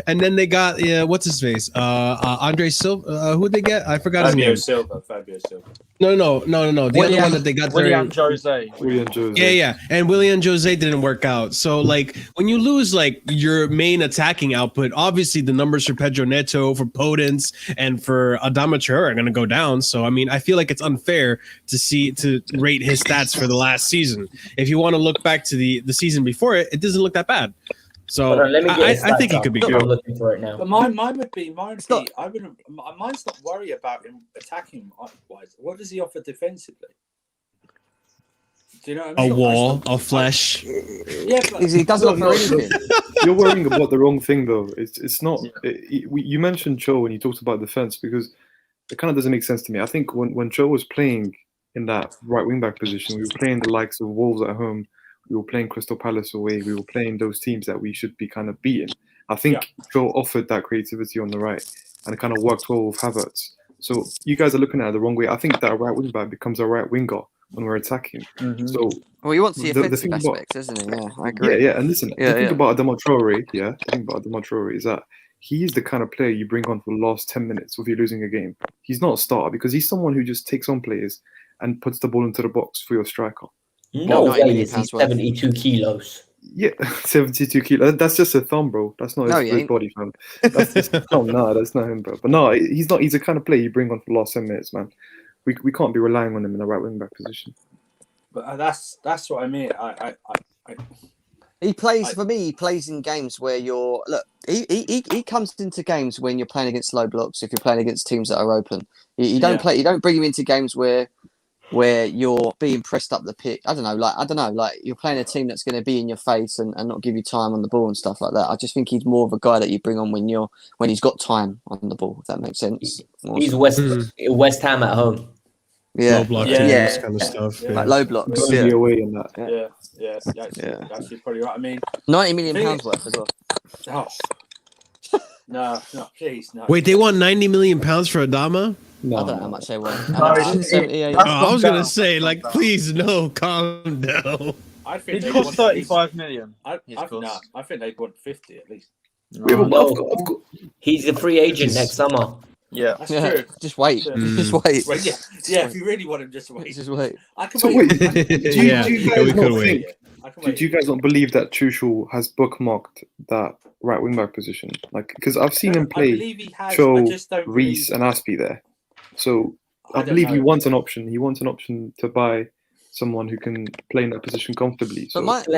And then they got what's his face? Andre Silva. Who did they get? I forgot his name. Fabio Silva. No. The other one that they got. William Jose. Yeah. And William Jose didn't work out. So like when you lose like your main attacking output, obviously the numbers for Pedro Neto, for Podence, and for Adama Traore are going to go down. So I mean, I feel like it's unfair to rate his stats for the last season. If you want to look back to the season before it, it doesn't look that bad. So I think he could be good. I'm looking for it now. But mine would be. Mine's not worry about him attacking wise. What does he offer defensively? Do you know what I mean? A wall of flesh. Yeah, but he doesn't offer anything. You're worrying about the wrong thing, though. It's not. You mentioned Cho when you talked about defense because it kind of doesn't make sense to me. I think when Cho was playing in that right wing back position, we were playing the likes of Wolves at home. We were playing Crystal Palace away. We were playing those teams that we should be kind of beating. I think Joe offered that creativity on the right and it kind of worked well with Havertz. So you guys are looking at it the wrong way. I think that a right wing back becomes a right winger when we're attacking. Mm-hmm. So he wants the offensive aspects, doesn't he? Yeah, I agree. Yeah. And listen, the thing about Adama Traore, is that he is the kind of player you bring on for the last 10 minutes if you're losing a game. He's not a starter because he's someone who just takes on players and puts the ball into the box for your striker. No, he's 72 kilos. Yeah, 72 kilos. That's just a thumb, bro. That's not his body, fam. That's just a thumb. No, that's not him, bro. But no, he's not. He's the kind of player you bring on for the last 10 minutes, man. We can't be relying on him in the right wing back position. But that's what I mean. He plays for me. He plays in games where you're He comes into games when you're playing against low blocks. If you're playing against teams that are open, you don't play. You don't bring him into games where you're being pressed up the pitch. I don't know. Like you're playing a team that's going to be in your face and not give you time on the ball and stuff like that. I just think he's more of a guy that you bring on when he's got time on the ball. If that makes sense. He's West Ham at home. Yeah, low block teams, kind of stuff. Like low blocks. Yeah, away in that. Actually, probably right. I mean, £90 million worth as well. No, please, no. Wait, they want £90 million for Adama? No, I don't know how much they want. I was gonna say, like, please, no, calm down. I think it cost 35 million. I think they'd want 50 at least. He's a free agent next summer. Yeah, that's true. Just wait. Just wait. Well, yeah. If you really want him, just wait. Just wait. I can wait. Do you guys not believe that Tuchel has bookmarked that right wing back position? Like, because I've seen him play Cho, Reece, and Aspie there. So I believe he wants an option. He wants an option to buy someone who can play in that position comfortably. So. But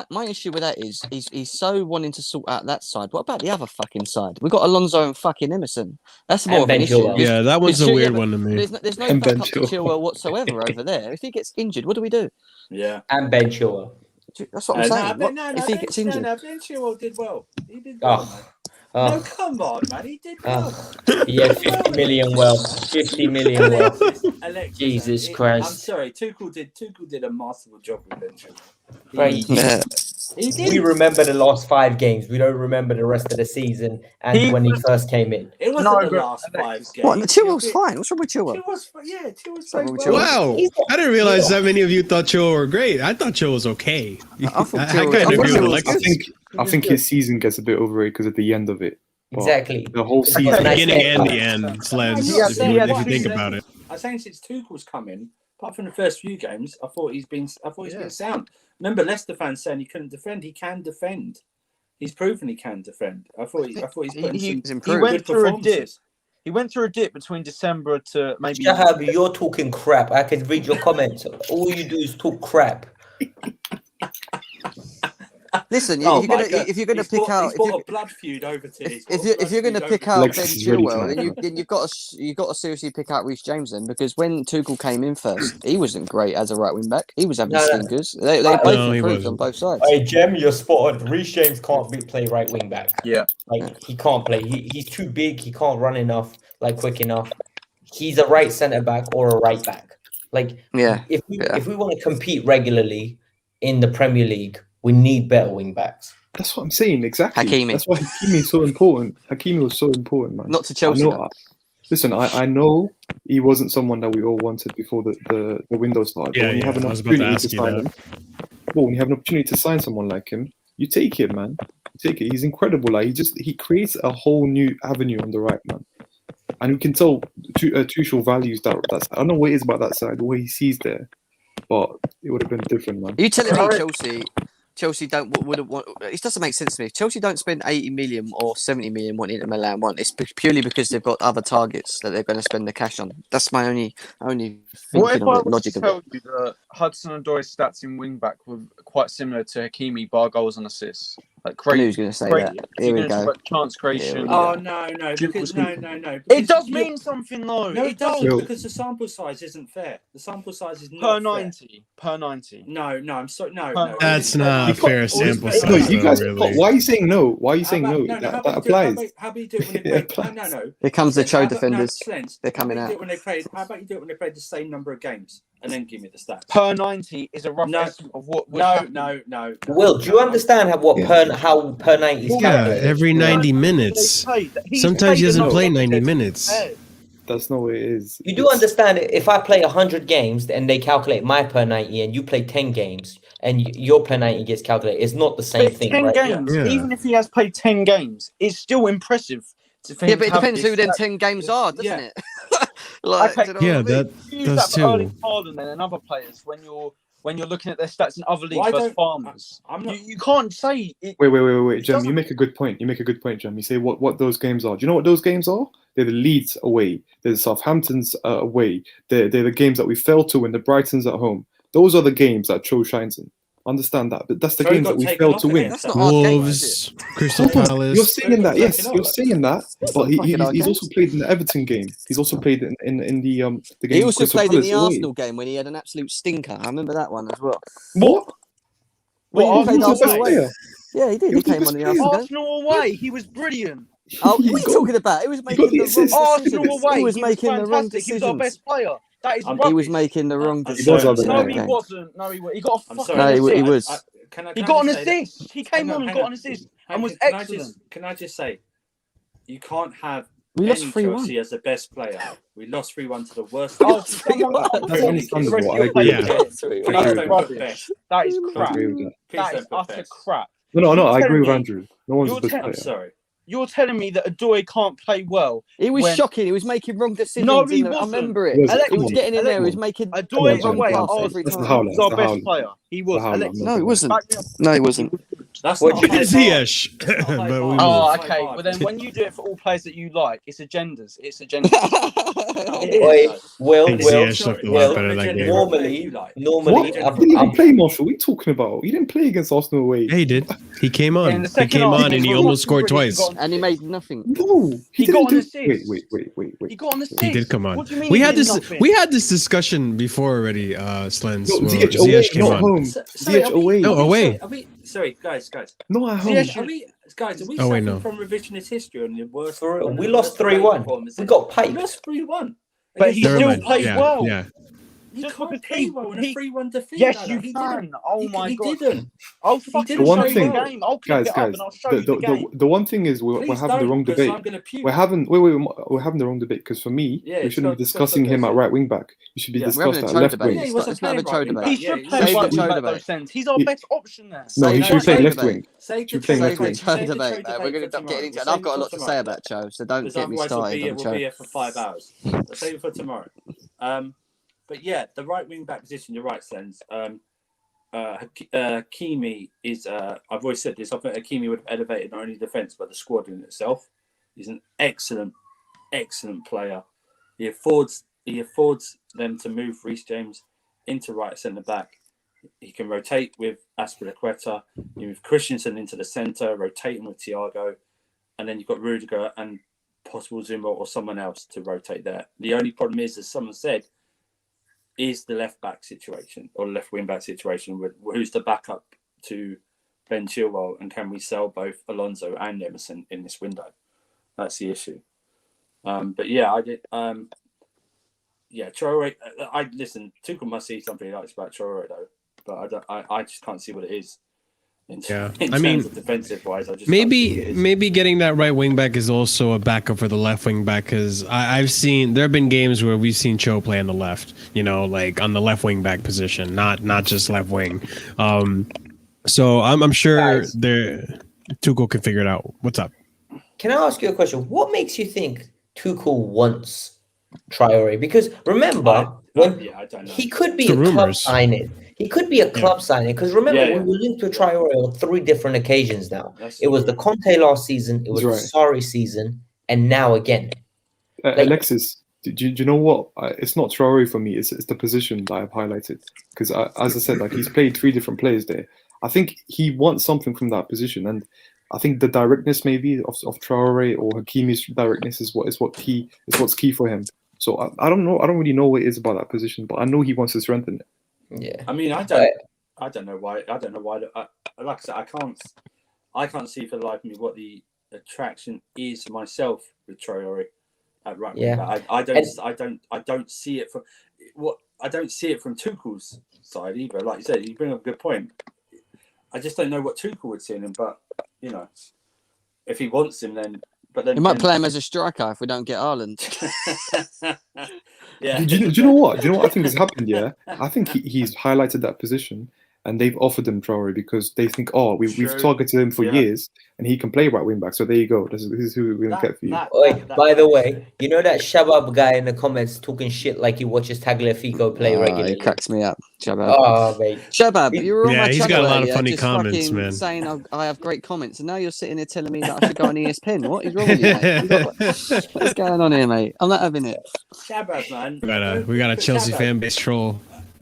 my issue with that is he's so wanting to sort out that side. What about the other fucking side? We've got Alonso and fucking Emerson. That's more of an issue. Yeah, that one's a weird one to me. There's no backup to Chilwell whatsoever over there. If he gets injured, what do we do? Yeah. And Ben Chilwell. That's what I'm saying. If he gets injured? Ben Chilwell did well. He did well, man. No, come on, man. He did well. Yeah, 50 million wealth. 50 million wealth. Jesus Christ. I'm sorry. Tuchel did a masterful job with Ben Chilwell. He did. We remember the last 5 games. We don't remember the rest of the season and when he first came in. It wasn't the last 5 games. What? Chilwell's fine. What's wrong with Chilwell? Chilwell's fine. Wow. I didn't realize that many of you thought Chilwell were great. I thought Chilwell was okay. I kind of agree with Alexis. I think his season gets a bit overrated because at the end of it. Exactly. The whole season. The beginning and the end, Slendz, if you think about it. I'm saying since Tuchel's come in, apart from the first few games, I thought he's been sound. Remember Leicester fans saying he couldn't defend. He can defend. He's proven he can defend. I thought he's putting some good performances. He went through a dip between December to maybe. Shahab, you're talking crap. I can read your comments. All you do is talk crap. Listen, if you're going to pick out, a blood feud over to if you're going to pick out Ben Chilwell, then you've got to seriously pick out Reece James then, because when Tuchel came in first, he wasn't great as a right wing back. He was having stinkers. They both improved on both sides. Hey, Jem, you're spot on. Reece James can't play right wing back. Yeah, he can't play. He's too big. He can't run enough, quick enough. He's a right centre back or a right back. If we want to compete regularly in the Premier League, we need better wing backs. That's what I'm saying, exactly. Hakimi. That's why Hakimi is so important. Hakimi was so important, man. Not to Chelsea. Listen, I know he wasn't someone that we all wanted before the window started. Yeah, but when you have an I was about to opportunity ask to you sign that. him, well, when you have an opportunity to sign someone like him, you take it, man. You take it. He's incredible. Like he creates a whole new avenue on the right, man. And we can tell Tuchel values that's. I don't know what it is about that side, what he sees there, but it would have been different, man. Are you telling me Chelsea wouldn't want? It doesn't make sense to me. If Chelsea don't spend 80 million or 70 million what Inter Milan want, it's purely because they've got other targets that they're going to spend the cash on. That's my only What thinking if I of it, was logic to of tell it. you that Hudson-Odoi's stats in wing-back were quite similar to Hakimi, bar goals and assists? Like I knew he crazy. was going to say that. Here we go. Chance creation. Oh no, because no. It does mean something though. No, it doesn't, Yo. because the sample size isn't fair. The sample size is Per not 90. Per 90. No, I'm sorry. No, Per- no. That's not a fair sample No, size, you though, guys. really. Why are you saying no? Why are you How saying about- no? how That about you do it- applies. How about you do it when they It play? applies. No. Here comes the Slendz, Cho how about- defenders. No, Slendz, They're coming how about you out. do it when they play? How about you do it when they play the same number of games and then give me the stats? Per 90 is a rough No. estimate of what would happen. No. Will, do you understand how per 90 is Yeah, calculated? every 90 minutes. Sometimes he doesn't play 90 minutes. That's not what it is. You do understand it. If I play 100 games and they calculate my per 90 and you play 10 games and your per 90 gets calculated, it's not the same thing, 10 right? games, Yeah. even if he has played 10 games, it's still impressive. Yeah, but it depends who them 10 games are, doesn't Yeah. it? Like, Okay, do you know Yeah, what I mean? that Use does that for Erling too. Haaland then and other players when you're looking at their stats in other leagues Why versus don't- farmers. I'm not. You can't say it. Wait, Jem. doesn't- You make a good point. Jem. You say what those games are. Do you know what those games are? They're the Leeds away. They're the Southamptons away. They're the games that we failed to win. The Brightons at home. Those are the games that Cho shines in. Understand that, but that's the So he games got that we taken failed off to win. against That's them. not our game, is Wolves, Crystal Hold on. Palace. You're saying that, yes. Taken You're off. saying that, That's but not fucking our he's games. also played in the Everton game. He's also played in the game. He also Crystal played in the Palace away. Arsenal game when he had an absolute stinker. I remember that one as well. What? When What, he played Arsenal Arsenal away? away. Yeah, he did. He He was the came best on the player. Arsenal game. Arsenal away, he was brilliant. Oh, He what are you got- talking about? He was got making the the wrong assist. Arsenal decisions. away, He was making the wrong fantastic. He was our decisions. best player. That is He rubbish. He was making the wrong I'm decisions sorry, rubbish in No, that he game. wasn't. No, he wasn't. He got a I'm fucking sorry. No, he assist. was. Can I He got an just say that- assist. He came on and got an assist and was Can excellent. Can I just say, you can't have We lost any 3-1. Chelsea as the best player. We lost 3-1 to the worst. Oh, That's someone got That's performance. understandable. The rest of I your agree players with did. Please I agree don't with put rubbish. best. That is I crap. agree with that. Please That don't is put utter best. crap. No, You're I agree with telling me- Andrew. No one's you're the best telling- I'm player. sorry. You're telling me that Adoy can't play well. He was When- shocking. He was making wrong decisions. No, he I wasn't. remember it. He wasn't. He was Alexis, getting in there. He was Alexis. making the Adoy wrong away at pass every Arsenal. That's the time. howler. He was our That's the best howler. player. He was. The howler. Alexis, No, he wasn't. back me up. No, he wasn't. That's What not you a high did, bar. Ziyech. That's not a high But we bar. will. Oh, High okay. bar. Well, then when you do it for all players that you like, it's agendas. It's agendas. Wait, Will, Think Will, Ziyech looked a lot Will, better that game. normally, What? I'm, He didn't I'm, even play, Marshall. What are you talking about? He didn't play against Arsenal away. Yeah, he did. He came Yeah, in on. the He second came half, on and he was almost scored brilliant. twice. And he made nothing. No, He didn't got an do- assist. Wait. He got an assist. He did come on. What do you mean? We he had did this. nothing? We had this discussion before already. Slendz. No, Well, Ziyech away, Ziyech came not on. home. Sorry, Ziyech away. No, away. Sorry, guys. No, at home. Ziyech- Are we Oh, wait, suffering no. from revisionist history on the worst? we lost 3-1. We got We piped. lost 3-1. But he Never still mind. played Yeah, well. yeah. You Just can't because play well in a 3-1 defeat. Yes, like you that. He can. didn't. Oh my He god. didn't. I'll fucking didn't show play you the well. game. I'll clip Guys, it up and I'll show you the game. the one thing is we're Please having the don't, wrong because debate. I'm gonna puke. We're having the wrong debate because for me, Yeah, we it's shouldn't got- be it's got discussing him something at to- right wing back. He should be Yeah. We're having discussed a at Cho left debate. wing. Yeah, he wasn't Let's not have a playing Cho right debate. He Yeah, should he play Save right the wing Cho back debate. those sense. He's our He- best option there. No, he Say should that- play say left that- wing. Say Should the play Cho left Save the wing. debate- Cho save the debate, Cho mate. debate We're going to for end up tomorrow. getting into it. Save And I've got a for lot to tomorrow. say about Cho, so don't Because get me otherwise started on we'll Cho. be here for 5 hours. I'll save it for tomorrow. But yeah, the right wing back position, you're right, Slendz. Hakimi is, I've always said this, I think Hakimi would have elevated not only defence but the squad in itself. He's an excellent player. He affords them to move Reece James into right centre back. He can rotate with Aspilicueta. You move Christensen into the centre, rotating with Thiago, and then you've got Rudiger and possible Zuma or someone else to rotate there. The only problem is, as someone said, is the left back situation or left wing back situation with who's the backup to Ben Chilwell, and can we sell both Alonso and Emerson in this window? That's the issue. But yeah, I did. Yeah, Traore. I listen. Tuchel must see something he likes about Traore though, but I just can't see what it is. In I terms mean, of defensive wise, I just maybe getting that right wing back is also a backup for the left wing back, because I've seen there have been games where we've seen Cho play on the left, like on the left wing back position, not just left wing. So I'm sure Tuchel can figure it out. What's up? Can I ask you a question? What makes you think Tuchel wants Traore? Because remember, I don't know. He could be a club signing. He could be a club signing, because remember, we were linked to Traore on 3 different occasions now. It was the Conte last season, it was the Sarri season, and now again. Alexis, do you know what? It's not Traore for me. It's the position that I've highlighted. Because as I said, he's played 3 different players there. I think he wants something from that position, and I think the directness maybe of Traore or Hakimi's directness is what's key for him. So I don't know. I don't really know what it is about that position, but I know he wants to strengthen it. Yeah. I mean, I don't know why. I don't know why. Like I said, I can't see for the life of me what the attraction is myself with Traore at right wing back. I don't see it I don't see it from Tuchel's side either. Like you said, you bring up a good point. I just don't know what Tuchel would see in him, but if he wants him, then. But then he might play him as a striker if we don't get Haaland. Yeah. Do you know what? Do you know what I think has happened? Yeah, I think he's highlighted that position, and they've offered him Traore because they think, we've targeted him for years, and he can play right wing back. So there you go. This is who we're gonna get for you. By the way, you know that Shabab guy in the comments talking shit like he watches Tagliafico play regularly. It cracks me up, Shabab. Oh, mate. Shabab, you were on my channel. He's got a lot of funny just comments, man. Saying I have great comments, and now you're sitting there telling me that I should go on ESPN. What is wrong with you, mate? What's going on here, mate? I'm not having it. Shabab, man. We got a Chelsea fan base troll.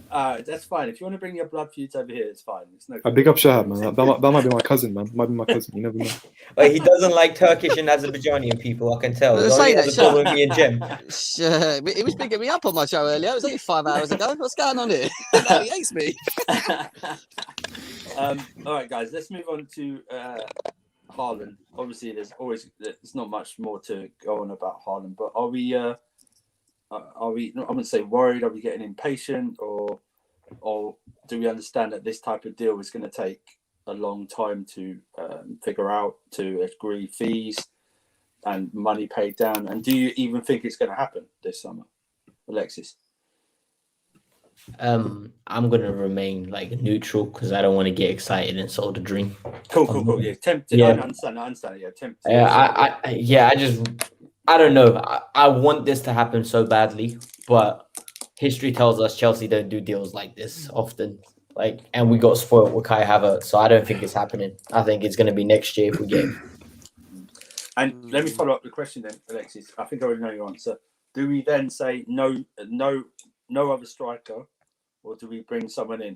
That's fine. If you want to bring your blood feuds over here, it's fine. It's no. I big up Shahab, man. That might be my cousin, man. Might be my cousin. You never know. Well, he doesn't like Turkish and Azerbaijani people. I can tell. Say that, with me and Jim. He was bigging me up on my show earlier. It was only 5 hours ago. What's going on here? Now he hates me. All right, guys. Let's move on to Haaland. Obviously, there's not much more to go on about Haaland, but are we? I wouldn't say worried. Are we getting impatient, or do we understand that this type of deal is going to take a long time to figure out, to agree fees and money paid down? And do you even think it's going to happen this summer, Alexis? I'm going to remain neutral because I don't want to get excited and sold a dream. Cool. Yeah, tempted. Yeah. I understand. Yeah, tempted. I don't know. I want this to happen so badly, but history tells us Chelsea don't do deals like this often. And we got spoiled with Kai Havertz, so I don't think it's happening. I think it's going to be next year if we get him. And let me follow up the question then, Alexis. I think I already know your answer. Do we then say no other striker, or do we bring someone in?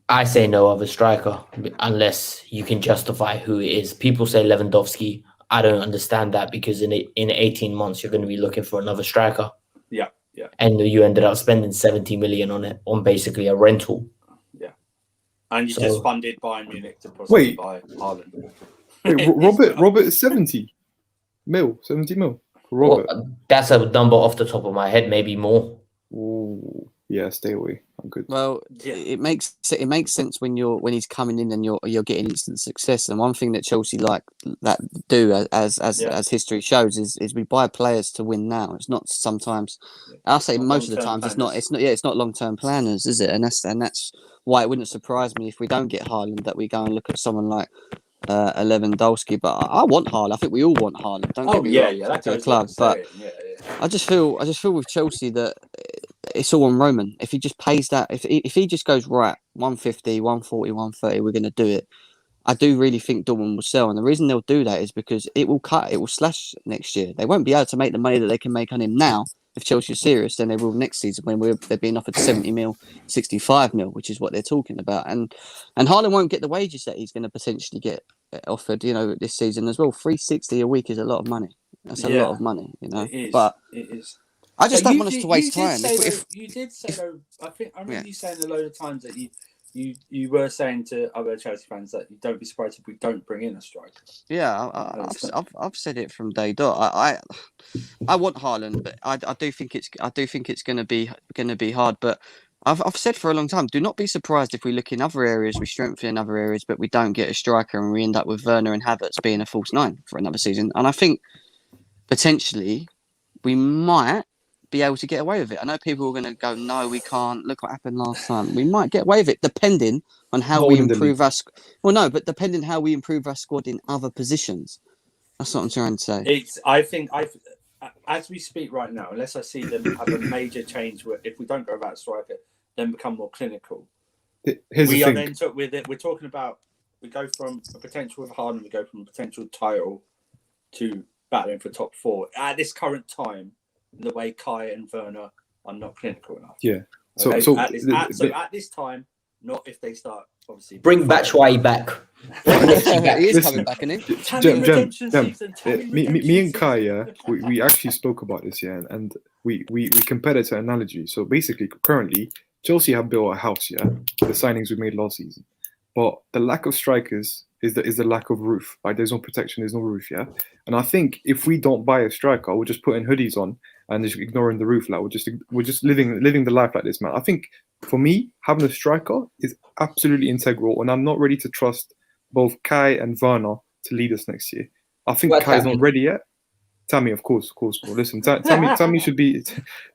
I say no other striker unless you can justify who it is. People say Lewandowski. I don't understand that because in 18 months you're going to be looking for another striker. Yeah. And you ended up spending 70 million on it, on basically a rental. Yeah. And you just funded Bayern Munich to possibly buy Haaland. Wait, Robert is 70 mil. Robert. Well, that's a number off the top of my head, maybe more. Ooh. Yeah, stay away. I'm good. Well, it makes sense when he's coming in and you're getting instant success. And one thing that Chelsea do as history shows is we buy players to win now. It's not sometimes. I'll say most of the times it's not long-term planners, is it? And that's why it wouldn't surprise me if we don't get Haaland that we go and look at someone like Lewandowski. But I want Haaland. I think we all want Haaland. Don't get me wrong. That's the club. But I just feel with Chelsea that it's all on Roman. If he just pays that, if he just goes right, 150, 140, 130, we're going to do it. I do really think Dortmund will sell, and the reason they'll do that is because it will slash next year. They won't be able to make the money that they can make on him now. If Chelsea are serious, then they will next season when they're being offered 70 mil, 65 mil, which is what they're talking about. And Haaland won't get the wages that he's going to potentially get offered, this season as well. 360 a week is a lot of money. That's a lot of money, It is. But it is. I just don't want us to waste time. You did say though. I remember you saying a load of times that you were saying to other Chelsea fans that you don't be surprised if we don't bring in a striker. Yeah, I've said it from day dot. I want Haaland, but I do think it's going to be hard. But I've said for a long time, do not be surprised if we look in other areas, we strengthen in other areas, but we don't get a striker and we end up with Werner and Havertz being a false nine for another season. And I think potentially we might be able to get away with it. I know people are going to go, no, we can't. Look what happened last time. We might get away with it, depending on how we improve our. But depending how we improve our squad in other positions. That's what I'm trying to say. I think as we speak right now, unless I see them have a major change, where if we don't go about striker, then become more clinical. Here's the thing. We're talking about, we go from a potential with Haaland, we go from a potential title to battling for top 4 at this current time. The way Kai and Werner are not clinical enough. Yeah. Okay? So at this time, not if they start obviously. Bring Batshuayi back. He is coming back, isn't he? Me and Kai, yeah, we actually spoke about this, yeah, and we compared it to an analogy. So basically, currently, Chelsea have built a house, yeah, the signings we made last season. But the lack of strikers is the lack of roof. Like, there's no protection, there's no roof, yeah. And I think if we don't buy a striker, we're just putting hoodies on and just ignoring the roof. Like, we're just living the life like this, man. I think for me, having a striker is absolutely integral, and I'm not ready to trust both Kai and Werner to lead us next year. I think Kai's not ready yet. Tammy, of course, bro. Listen, Tammy should be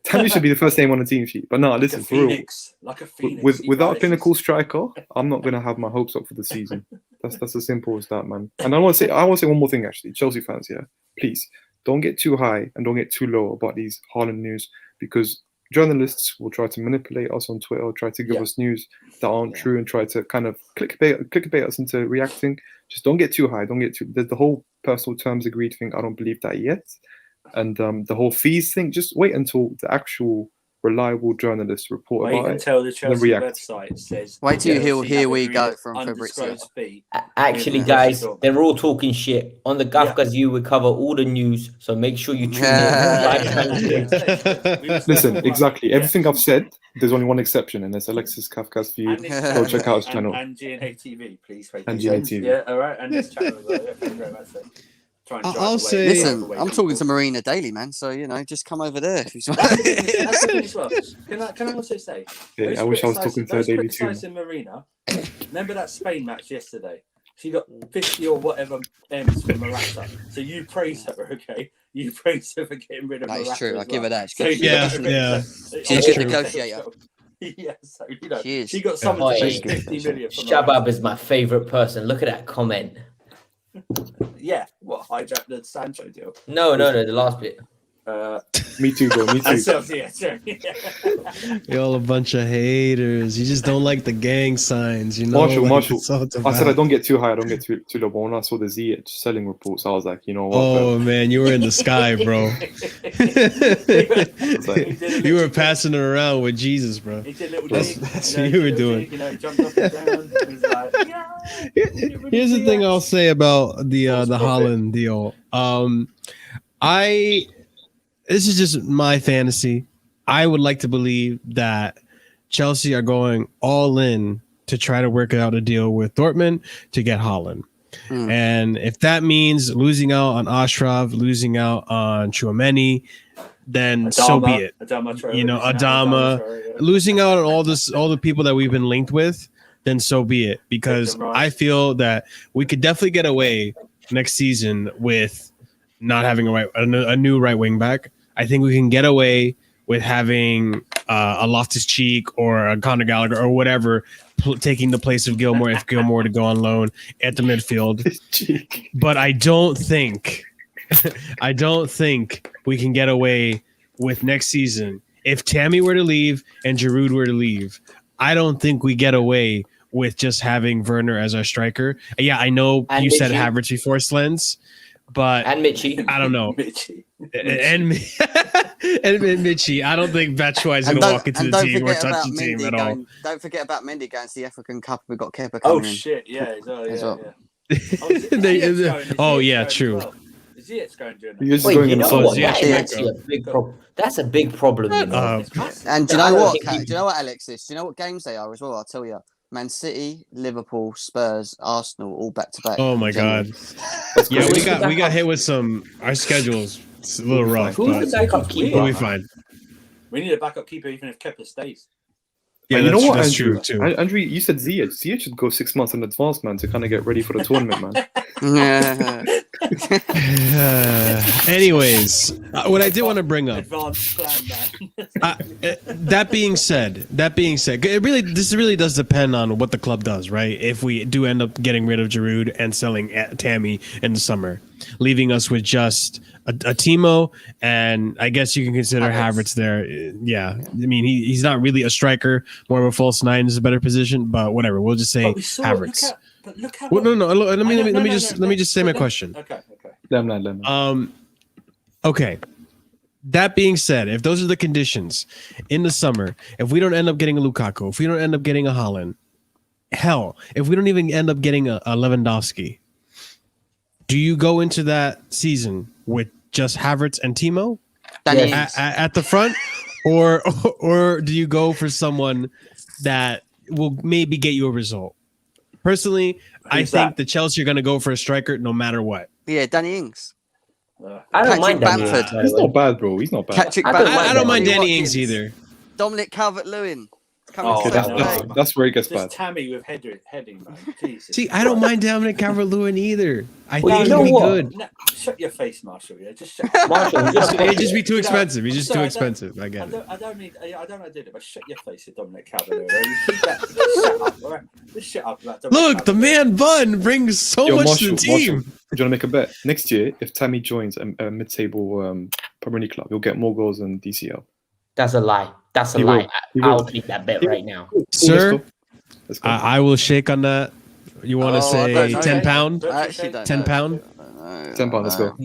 the first name on the team sheet. But no, listen, for real. Like a phoenix. Without a clinical striker, I'm not gonna have my hopes up for the season. That's as simple as that, man. And I want to say one more thing, actually, Chelsea fans, yeah, please don't get too high and don't get too low about these Haaland news, because journalists will try to manipulate us on Twitter, try to give us news that aren't true, and try to kind of clickbait us into reacting. Just don't get too high. Don't get too. The whole personal terms agreed thing, I don't believe that yet. And the whole fees thing, just wait until the actual reliable journalists report about it. Until the Chelsea website says. Wait till here we go from Fabrizio. Actually, guys, they're all talking shit. On the Gafgazoo, we cover all the news, so make sure you tune in. Listen, exactly. Everything I've said, there's only one exception, and it's Alexis Kafka's view. Go check out his channel. And GNA TV, please. And GNA TV. Yeah, all right. And this channel as well. Thank you very much. I'll say. Listen, I'm talking to Marina daily, man. So just come over there. Can I also say? Yeah, I wish I was talking to her daily too. Marina, remember that Spain match yesterday? She got 50 or whatever M's for Morata. So you praise her, okay? You praise her for getting rid of Morata. That is true. I'll give her that. She's a good negotiator. Yeah, so she got someone to pay 50 million. Shabab is my favourite person. Look at that comment. Yeah, what, hijack the Sancho deal? No, the last bit. Me too, bro. Me too. You're all a bunch of haters. You just don't like the gang signs, you know. Marshall. I said I don't get too high. I don't get too low. But when I saw the Ziyech selling reports, I was like, you know what? Oh man, you were in the sky, bro. You were passing it around with Jesus, bro. That's what you were doing. Jumped up and down. Here's the thing I'll say about the Haaland deal. This is just my fantasy. I would like to believe that Chelsea are going all in to try to work out a deal with Dortmund to get Haaland. And if that means losing out on Ashraf, losing out on Tchouaméni, then so be it. Adama, losing out on all the people that we've been linked with, then so be it. Because I feel that we could definitely get away next season with not having a new right wing back. I think we can get away with having a Loftus-Cheek or a Conor Gallagher or whatever taking the place of Gilmore if Gilmore to go on loan at the midfield. But I don't think we can get away with next season. If Tammy were to leave and Giroud were to leave, I don't think we get away with just having Werner as our striker. Yeah, I know and you said Havertz before, Slendz. But and Mitchie, I don't know. And Mitchie, I don't think Batshuayi is going to walk into the team or touch the team at all. Don't forget about Mendy going to the African Cup. We've got Kepa coming in. Oh shit! Yeah, true. Ziyech's going to Wait, you know what? That's a big problem. You know? And do you know what? Do you know what, Alexis? Do you know what games they are as well? I'll tell you. Man City, Liverpool, Spurs, Arsenal, all back to back. Oh my god! Yeah, we got hit with our schedules. It's a little rough, Who's the backup keeper? We'll be fine. We need a backup keeper even if Kepa stays. Yeah, you know what, that's Andrew? true too. Andrew, you said Ziyech. Ziyech should go 6 months in advance, man, to kind of get ready for the tournament, man. Anyways, what I did want to bring up. Advanced plan, man. That being said, this really does depend on what the club does, right? If we do end up getting rid of Giroud and selling Tammy in the summer, leaving us with just a Timo, and I guess you can consider Havertz there. Yeah, I mean he's not really a striker, more of a false nine is a better position, but whatever. We'll just say Havertz. Look how well, no. Let me just say my question. Okay. Let me. Okay. That being said, if those are the conditions in the summer, if we don't end up getting a Lukaku, if we don't end up getting a Haaland, hell, if we don't even end up getting a Lewandowski, do you go into that season with just Havertz and Timo at the front, or do you go for someone that will maybe get you a result? Personally, I think the Chelsea are going to go for a striker no matter what. Yeah, Danny Ings. I don't mind Danny Bamford. Ings. He's not bad, bro. He's not bad. I don't mind Danny Ings either. Dominic Calvert-Lewin. That's where it gets bad. Tammy with heading, man. Jesus. See, I don't mind Dominic Calvert-Lewin either. I think you know he'd be what? good. No, shut your face, Marshall. Yeah, just shut. Marshall, It'd just be too expensive. He's just too expensive. I get it. I don't know how to do it, but shut your face at Dominic Calvert-Lewin. Shut up, all right? Just shut up about Dominic Look, the man Bun brings so much to the team. Marshall, do you want to make a bet? Next year, if Tammy joins a mid-table Premier League club, he'll get more goals than DCL. That's a lie. That's a lie. I'll take that bet right now. Sir, let's go. I will shake on that. You want to say £10? I actually don't £10? £10, let's go. All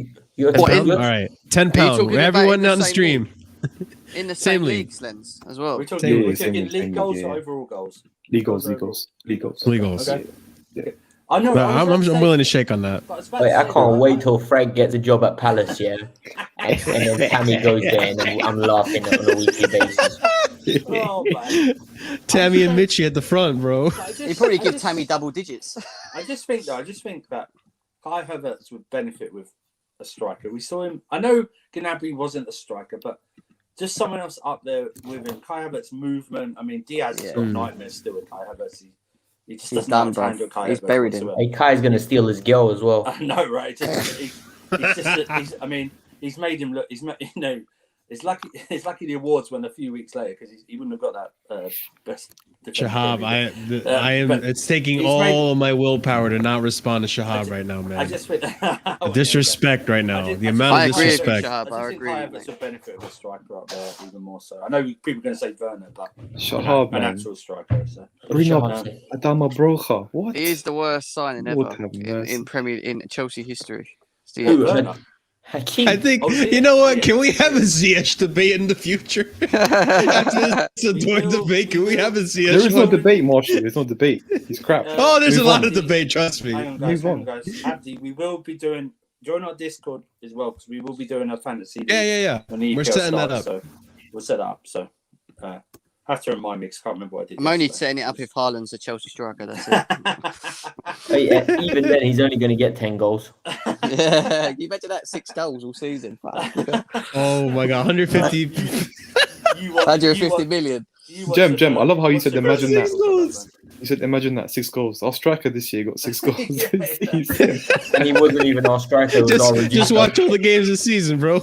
right, £10. Everyone on the stream. In the same league, Slendz, as well. We're talking league goals or overall goals? League goals. Okay. Yeah. I know. I'm willing to shake on that. Wait, I can't wait till Fred gets a job at Palace, yeah? And then Tammy goes there and I'm laughing on a weekly basis. Oh, man. Tammy and Mitchie at the front, bro. He'd probably give Tammy double digits. I just think that Kai Havertz would benefit with a striker. We saw him. I know Gnabry wasn't a striker, but just someone else up there with him. Kai Havertz's movement. I mean, Diaz has got nightmares still with Kai Havertz. He just doesn't know how to handle Kai Havertz. He's buried him. Hey, Kai's going to steal his girl as well. I know, right? He's made him look. It's lucky the awards went a few weeks later because he wouldn't have got that best. Shahab, I am. It's taking all of my willpower to not respond to Shahab right now, man. I just think disrespect right now. The amount of disrespect. I think Havertz would benefit with a striker up there even more so. I know people are going to say Werner, but Shahab, an actual striker. So. Bring up Adama Broja. What? He is the worst signing ever in Chelsea history. I think you know what? Can we have a Ziyech debate in the future? After this annoying debate, can we have a Ziyech? There is no debate, Marshall. There's no debate. He's crap. There's a lot of debate. Trust me. Hang on, guys. Abdi, we will be doing. Join our Discord as well because we will be doing a fantasy. Yeah. We're setting that up. So we'll set that up. So have to remind me because I can't remember what I did. I'm only setting it up if Haaland's a Chelsea striker. That's it. Even then, he's only going to get 10 goals. Yeah, you imagine that 6 goals all season. Oh my god, 150. 150 million. Jem, I love how you said imagine that. You said imagine that 6 goals. Our striker this year got 6 goals. And he wasn't even our striker. Just watch all the games this season, bro.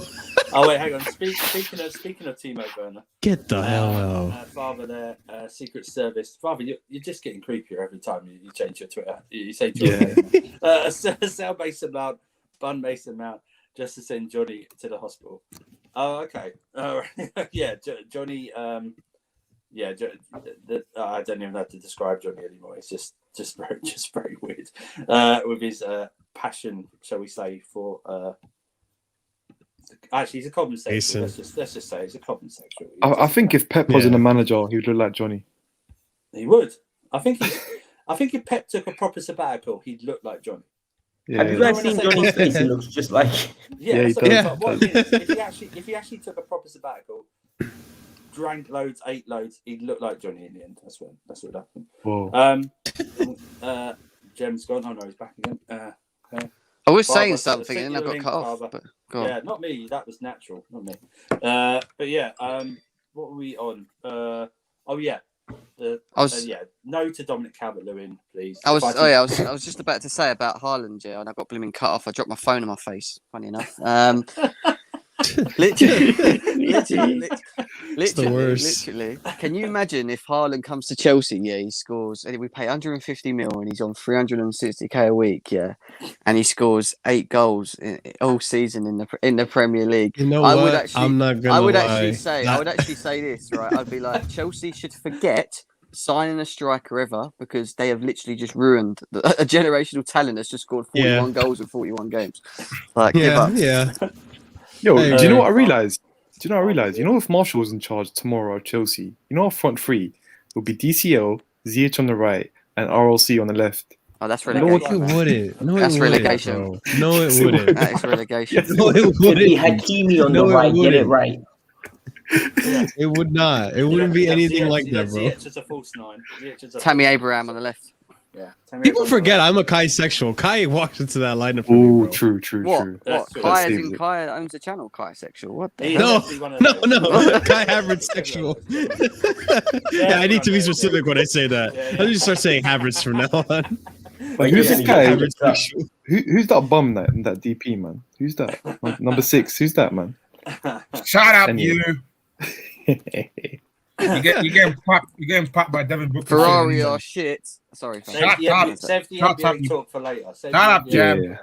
Oh wait, hang on. Speaking of Timo Werner, get the hell out. Father, there, Secret Service. Father, you're just getting creepier every time you change your Twitter. You say Johnny. Sell Mason Mount, Bun Mason Mount, just to send Johnny to the hospital. Oh, okay. Yeah, Johnny. I don't even have to describe Johnny anymore. It's just very weird. With his passion, shall we say, for. Actually, he's a compensation. Let's just say he's a compensation. I think if Pep wasn't a manager, he would look like Johnny. He would. I think if Pep took a proper sabbatical, he'd look like Johnny. Yeah, have you guys seen Johnny's face? He looks just like. Yeah, he does. But what it is, if he actually took a proper sabbatical, drank loads, ate loads, he'd look like Johnny in the end. That's what happened. Whoa. Jem's gone. Oh no, he's back again. Okay. I was saying something and I got cut off. But yeah, not me. That was natural, not me. But yeah, what were we on? no to Dominic Calvert-Lewin, please. I was just about to say about Haaland, and I got blooming cut off. I dropped my phone in my face. Funny enough. Literally. It's the worst. Literally. Can you imagine if Haaland comes to Chelsea? Yeah, he scores. We pay 150 mil, and he's on 360k a week. Yeah, and he scores 8 goals all season in the Premier League. You know what? I'm not gonna. I would lie. actually say this, right? I'd be like, Chelsea should forget signing a striker ever, because they have literally just ruined a generational talent that's just scored 41 goals in 41 games. Like, give up. Yeah. Yo, do you know what I realized? You know, if Marshall was in charge tomorrow at Chelsea, you know, our front three will be DCL, ZH on the right, and RLC on the left. Oh, that's No, relegation. it wouldn't. No, That's it wouldn't, relegation. bro. No, it wouldn't. That is relegation. No, it It'd be wouldn't. Hakimi on No, the it right. Get it wouldn't. right. It would not. It wouldn't be anything like that, bro. It's just a false 9. Tammy Abraham on the left. Yeah. People forget I'm a Kai sexual. Kai walked into that lineup. Oh, true. What? That's true. Kai, as That's in Steve. Kai owns a channel. Kai sexual. What the? He's No, actually one of those. No. Kai Havertz sexual. Yeah, I need to be specific when I say that. Let me just start saying Havertz from now on. Like, who's this guy? Havertz sexual. Who's that bum that DP, man? Who's that? Number 6. Who's that, man? Shut up, Anyway. you. You're getting packed by Devin Booker. Ferrari or shit. Sorry. fam. Shut up. Save the Shut up, NBA you- talk for later. Shut up, Jam.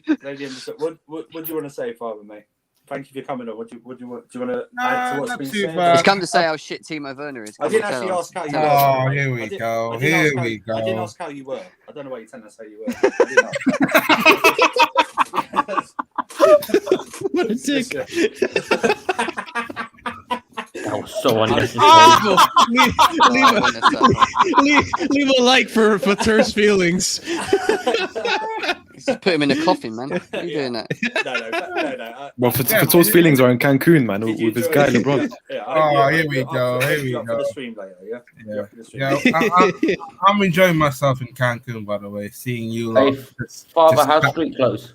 What do you want to say, Father, mate? Thank you for coming on. What do you want to add to what's not been too said? bad. He's come to say how shit Timo Werner is. I didn't actually ask how you were. Oh, mate. here we I didn't- go. I didn't Here ask how- we go. I didn't ask how you were. I don't know why you're telling us how you were. I didn't ask. What a dick. That was so unnecessary. Leave a like for Tur's feelings. Just put him in a coffin, man. What are you doing that? No. Well, Fator's feelings are in Cancun, man, Did you with his enjoy guy it? LeBron. Here we go. Here we For go. the stream later, yeah. Yeah. For the stream. I'm enjoying myself in Cancun, by the way. Seeing you lot. Hey, Father, how's street close?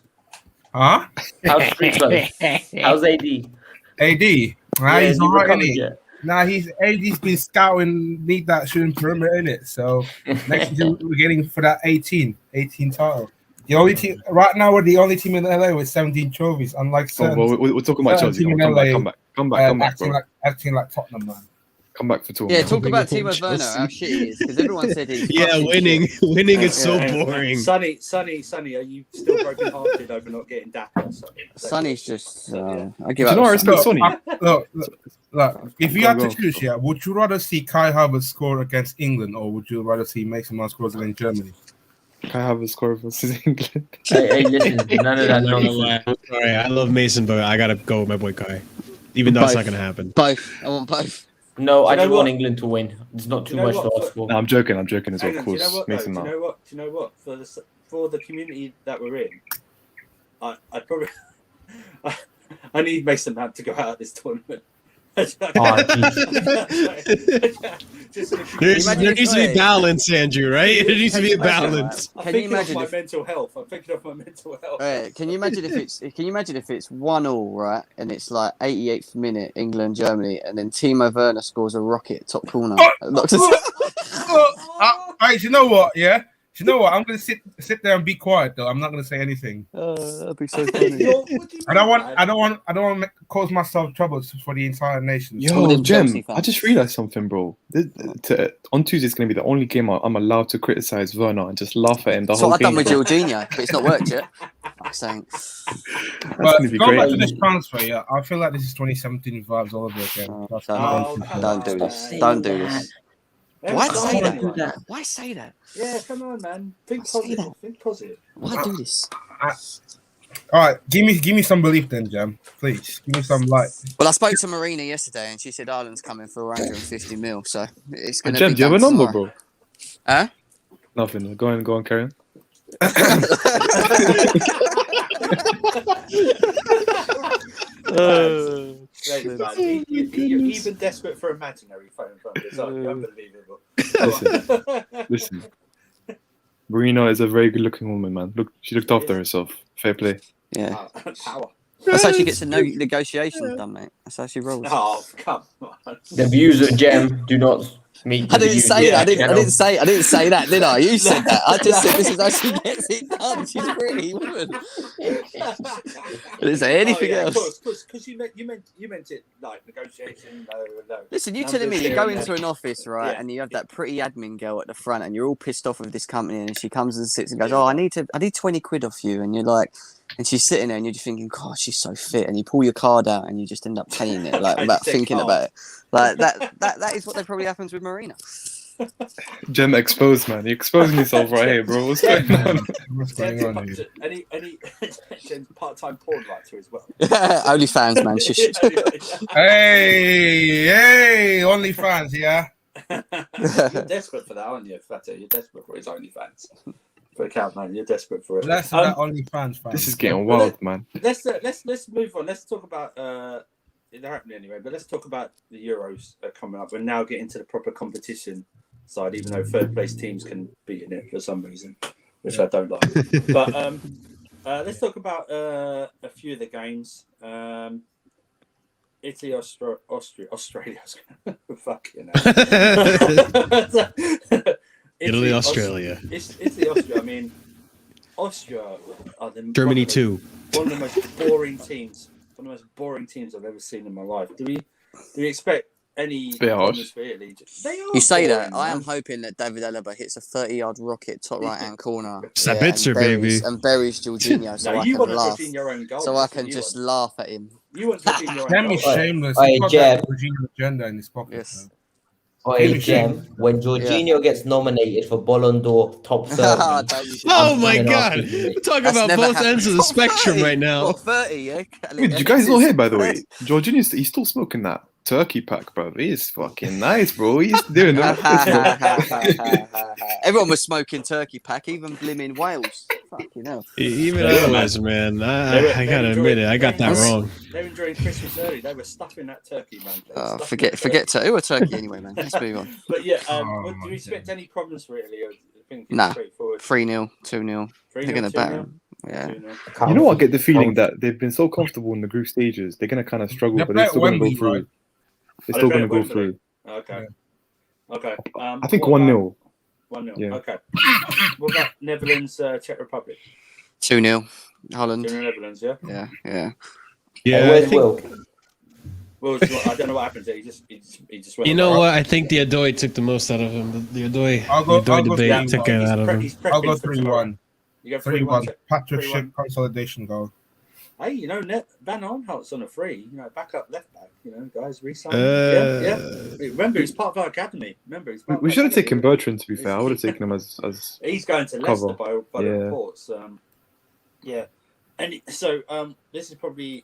Huh? How's street close? How's AD? AD. Nah, Yeah, he's you alright, recovered innit? yet? Nah, AD's been scouting, need that shooting perimeter in it. So next year we're getting for that 18 title. The only team right now, we're the only team in LA with 17 trophies. Unlike Oh, certain, well, we're talking about Chelsea. team Come in back, LA, come back, acting bro. like Tottenham, man. Come back for talk. Yeah, man. talk about Chelsea. Timo Werner, how shit he is, because everyone said he's Yeah, fucking winning. shit. Winning is so Yeah. boring. Sonny, are you still broken hearted over not getting Dapper? Sonny's just. I Do give you know I up. respect Sonny? Look, if you had Go, to choose, would you rather see Kai Havertz score against England, or would you rather see Mason Mount score against Germany? Can I have a score versus England? Hey, listen, none of that I'm not gonna nonsense. lie. I'm sorry, I love Mason, but I gotta go with my boy Kai. Even though it's not gonna happen. Both. I want both. No, I Do you just know want what? England to win. It's not too Do you know much to what? ask for. No, I'm joking as well, Hang of on, do you know course. what? Though? Mason Do Mount. you know what? For the community that we're in, I probably I need Mason Mount to go out of this tournament. There needs to be balance, Andrew, right? There needs to be a balance. I'm Can you thinking of imagine my if- mental health. I'm thinking of my mental health. Can you imagine if it's 1-1, right, and it's like 88th minute, England Germany, and then Timo Werner scores a rocket top corner. Knocks us- Hey, you know what? Yeah, you know what? I'm gonna sit there and be quiet though. I'm not gonna say anything. That'd be so funny. I don't want to cause myself trouble for the entire nation. All Yo, them Jem, Chelsea fans. I just realized something, bro. On Tuesday, it's going to be the only game I'm allowed to criticize Werner and just laugh at him the That's whole what I've game. done with Jorginho, but it's not worked yet. I'm saying. That's But going to be going back great. to this transfer, yeah, I feel like this is 2017 vibes all over again. Oh, That's don't do this. Stop Don't do saying this. Yeah, Why come say on, that? anyone. Why say that? Yeah, come on, man. Think Say positive. that. Think positive. Why do this? All right, give me some belief then, Jam. Please give me some light. Well, I spoke to Marina yesterday, and she said Ireland's coming for 150 mil, so it's going to Jem, be do you have a done number, tomorrow. bro? Huh? Nothing. Go on, carry on. Ladies, man, you're even desperate for imaginary phone numbers. Unbelievable. Listen. Marina is a very good-looking woman, man. Look, she looked after herself. Fair play. Yeah. Power. That's how she gets the negotiations done, mate. That's how she rolls. Oh, come on. The views of Gem do not I didn't say that. I didn't say that, did I? You said that. I just said this is how she gets it done. She's pretty woman. I didn't say anything else. Because you meant it like negotiation. No. Listen, you telling me you go into an office, right, and you have that pretty admin girl at the front, and you're all pissed off with this company, and she comes and sits and goes, "Oh, I need 20 quid off you," and you're like. And she's sitting there, and you're just thinking, "God, she's so fit." And you pull your card out, and you just end up paying it, like without thinking about it. Like that is what probably happens with Marina. Gem exposed, man. You're exposing yourself right here, bro. What's going on? What's going on here? Any part-time porn writer as well? OnlyFans, man. Hey, OnlyFans, yeah. You're desperate for that, aren't you, Fatty? You're desperate for his OnlyFans. For account, man. You're desperate for it. Less of that OnlyFans, fan. This is getting wild, man. Let's move on. Let's talk about they're happening anyway, but let's talk about the Euros coming up. We're now getting to the proper competition side, even though third place teams can be in it for some reason, which I don't like. But let's talk about a few of the games. Italy, Australia. Fucking hell. Italy, Australia. Italy, Austria. I mean, Austria are Germany too. One of the most boring teams. One of the most boring teams I've ever seen in my life. Do we expect any problems for Italy? You say that. I am hoping that David Alaba hits a 30-yard rocket top right-hand corner. Sabitzer, baby. And buries Jorginho so I can laugh. Goal, so I can just laugh at him. You want Jorginho your own Damn, goal. he's shameless. Hey, He's got Jeb. that Jorginho agenda in his pocket. Yes. Hey, Jem, when Jorginho gets nominated for Ballon d'Or top 30. Oh my God. We're talking about both ends of the spectrum right now. What, 30, yeah? Wait, did you guys not hear, by the way? Jorginho's he's still smoking that turkey pack, bro. He's fucking nice, bro. He's doing that. Everyone was smoking turkey pack, even blimmin' Wales. Fucking hell. Even I was, man. I gotta admit it. I got that wrong. They were enjoying Christmas early. They were stuffing that turkey, man. Forget to who a turkey anyway, man. Let's move on. But yeah, do you expect any problems for Italy? Nah. 3-0, 2-0. They're gonna batter them. Yeah. You know what? I get the feeling that they've been so comfortable in the group stages, they're gonna kind of struggle, but they're still gonna go through. Right? They're still gonna go through. Okay. Okay. I think 1-0. 1-0. Yeah. Okay. What about Netherlands, Czech Republic? 2-0. Holland. 2-0 Netherlands. Yeah. Yeah. Yeah. Where's Will? Well, I don't know what happened there. He just went. You know what? I think the Adoy took the most out of him. The Adoy debate took it out of him. I'll go 3-1. You go 3-1. Patrick Schick consolidation goal. Hey, you know, Van Aanholt's on a free. You know, backup left back. You know, guys, resign. Yeah. Remember, he's part of our academy. We should have taken Bertrand. To be fair, I would have taken him as. He's going to Leicester by the reports. Yeah, and so this is probably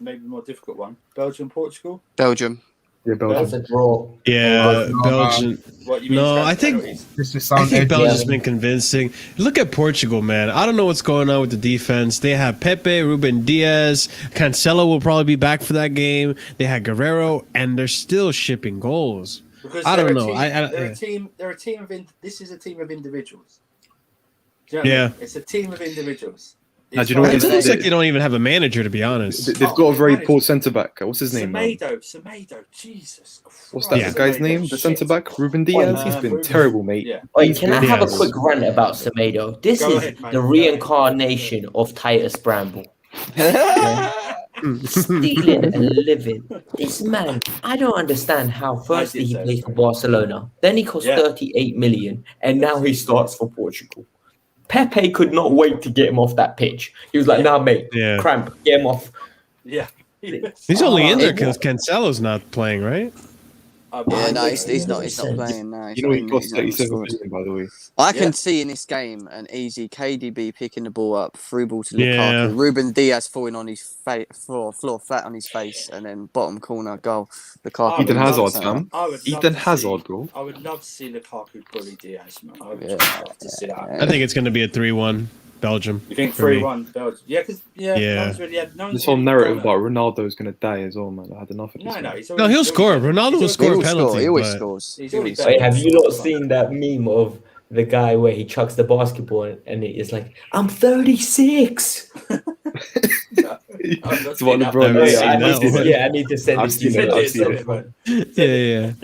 maybe the more difficult one. Belgium, Portugal. Belgium. Yeah, Belgium. That's a draw. Yeah, Belgium. What, you mean I think Belgium's been convincing. Look at Portugal, man. I don't know what's going on with the defense. They have Pepe, Ruben Diaz, Cancelo will probably be back for that game. They had Guerrero, and they're still shipping goals. Because I don't know. They're a team of. This is a team of individuals. Yeah, I mean? It's a team of individuals. Now, do you know what it looks like they don't even have a manager, to be honest. They've got a very poor centre back. What's his name? Semedo. Jesus Christ. What's that guy's name? The centre back, Ruben Diaz. He's been terrible, mate. Yeah. Wait, can I have a quick rant about Semedo? This is the reincarnation of Titus Bramble. Stealing and living. This man, I don't understand how. Firstly, he plays for Barcelona, then he cost 38 million, and now he starts for Portugal. Pepe could not wait to get him off that pitch. He was like, "Nah, mate, cramp, get him off." Yeah, he's only in there because Cancelo's not playing, right? No, he's not playing. No, you know he cost 37 million, by the way. I can see in this game an easy KDB picking the ball up, through ball to Lukaku, Ruben Diaz falling on his floor flat on his face, and then bottom corner goal. Lukaku. Eden Hazard, man. Eden Hazard, bro. I would love to see Lukaku bully Diaz, man. I would love to see that. I think it's going to be a 3-1 Belgium. You think 3-1 Belgium? Yeah, because this whole narrative about Ronaldo is going to die as well, man. I had enough of this. No, he'll score. Ronaldo will score a penalty. He always scores. Wait, have you not seen that meme of the guy where he chucks the basketball and it is like, "I'm 36." It's what LeBron I need to send it to you. I've seen it. Yeah.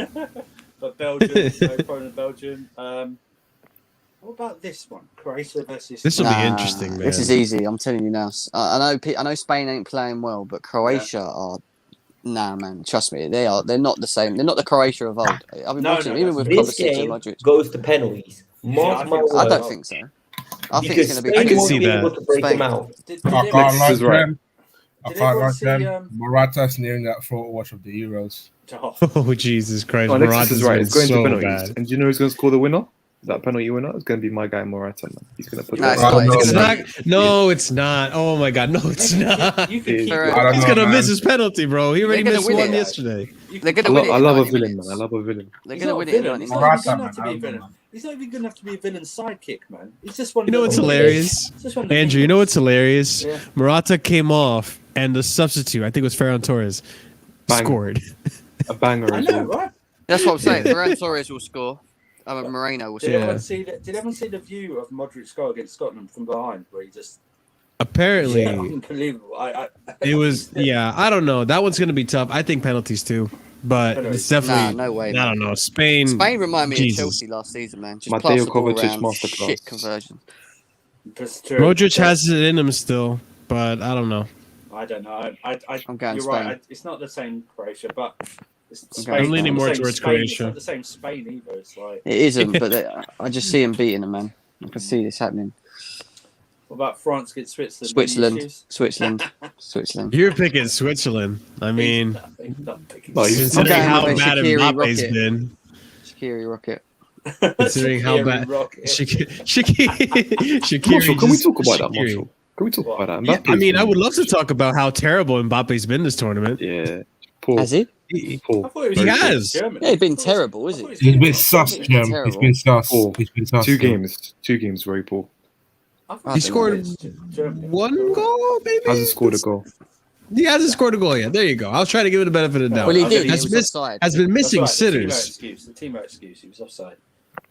But Belgium. No problem, Belgium. What about this one? Croatia versus. This will be interesting, man. This is easy. I'm telling you now. I know Spain ain't playing well, but Croatia are. Nah, man. Trust me, they are. They're not the same. They're not the Croatia of old. I've been watching them, even with this Kovacic game and Modric. goes to penalties. I don't think so. I think it's going to be. I can see that. Able to break them out. I can't like right. them. I can't like them. Morata's nearing that photo watch of the Euros. Oh, Jesus Christ. Oh, Nexus is right. It's going so to penalties. bad. And do you know who's going to score the winner? That penalty winner is going to be my guy Morata, man. He's going to put Nah, that. it's not. No, it's not. Oh my God, no, it's not. You can keep I He's gonna miss his penalty, bro. He already They're gonna missed win one it. yesterday. They're going to win it. I in love a 90 villain, minutes. man. I love a villain. They're He's going to not a win it in villain. 90 He's minutes. not Morata, even gonna have to be a man, villain. He's not even going to have to be a villain's sidekick, man. He's just one. You know what's hilarious? Andrew, you know what's hilarious? Yeah. Morata came off, and the substitute, I think it was Ferran Torres, Bang. scored. A banger I as know, well. right? That's what I'm saying. Ferran Torres will score. Moreno will Did score. everyone see the view of Modric's goal against Scotland from behind, where he just Apparently, unbelievable? it was. Yeah, I don't know. That one's gonna be tough. I think penalties too, but it's definitely. Nah, no way. I don't know. Spain. Spain remind me Jesus. of Chelsea last season, man. Just Mateo pass the ball Kovacic around, masterclass. shit conversion. Modric has it in him still, but I don't know. I don't know. I'm going you're Spain. right. It's not the same Croatia, but it's Okay. Spain. I'm leaning It's not more the same towards Spain. It's Croatia. not the same Spain either. It's like. It isn't, but I just see him beating them, man. I can see this happening. What about France against Switzerland? Switzerland. You're picking Switzerland. I mean, No, considering I'm how going with bad Shaqiri Mbappe's Rocket. been, Shaqiri Rocket. considering how bad Shaqiri. Marshall, can we talk about that, Shaqiri. Marshall? Can we talk about that? Yeah, I Mbappe's mean, I been- would love to talk about how terrible Mbappe's been this tournament. Yeah. Poor. Has he? Poor. He has. Yeah, he's been terrible, is he? He's been sus, Jim. He's been sus. Poor. He's been sus. Two games very poor. He scored one goal, maybe. Hasn't scored a goal. He hasn't scored a goal yet. There you go. I was trying to give it the benefit of the doubt. Well, he did. He Has was missed- offside. has been missing sitters. The teammate excuse. He was offside.